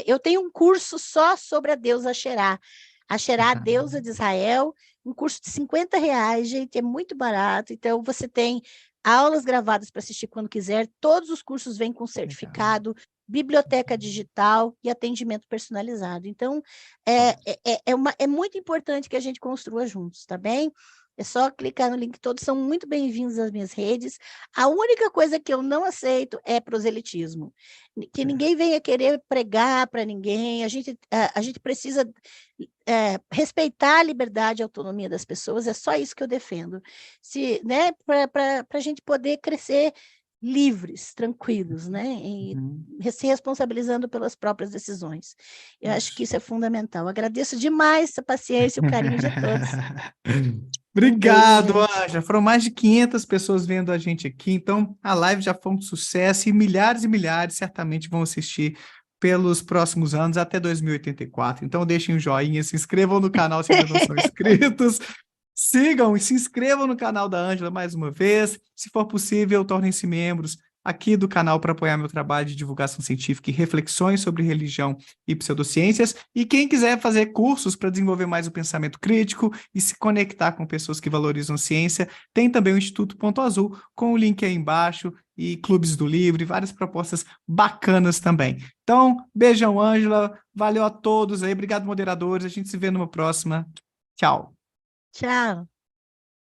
eu tenho um curso só sobre a deusa Asherá. Asherá, a deusa de Israel, um curso de R$ 50, gente, é muito barato. Então, você tem aulas gravadas para assistir quando quiser. Todos os cursos vêm com Legal. certificado, biblioteca digital e atendimento personalizado. Então, é muito importante que a gente construa juntos, tá bem? É só clicar no link, todos são muito bem-vindos às minhas redes. A única coisa que eu não aceito é proselitismo. Que ninguém venha querer pregar para ninguém, a gente precisa respeitar a liberdade e a autonomia das pessoas, é só isso que eu defendo. Né, para a gente poder crescer livres, tranquilos, né, e se responsabilizando pelas próprias decisões. Eu acho que isso é fundamental. Agradeço demais a paciência e o carinho de todos. Um beijo, Obrigado, gente. Ângela. Foram mais de 500 pessoas vendo a gente aqui, então a live já foi um sucesso e milhares certamente vão assistir pelos próximos anos, até 2084. Então deixem um joinha, se inscrevam no canal se ainda não são inscritos, sigam e se inscrevam no canal da Ângela mais uma vez. Se for possível, tornem-se membros aqui do canal para apoiar meu trabalho de divulgação científica e reflexões sobre religião e pseudociências. E quem quiser fazer cursos para desenvolver mais o pensamento crítico e se conectar com pessoas que valorizam a ciência, tem também o Instituto Ponto Azul, com o link aí embaixo, e Clubes do Livro, e várias propostas bacanas também. Então, beijão, Ângela. Valeu a todos aí. Obrigado, moderadores. A gente se vê numa próxima. Tchau. Tchau.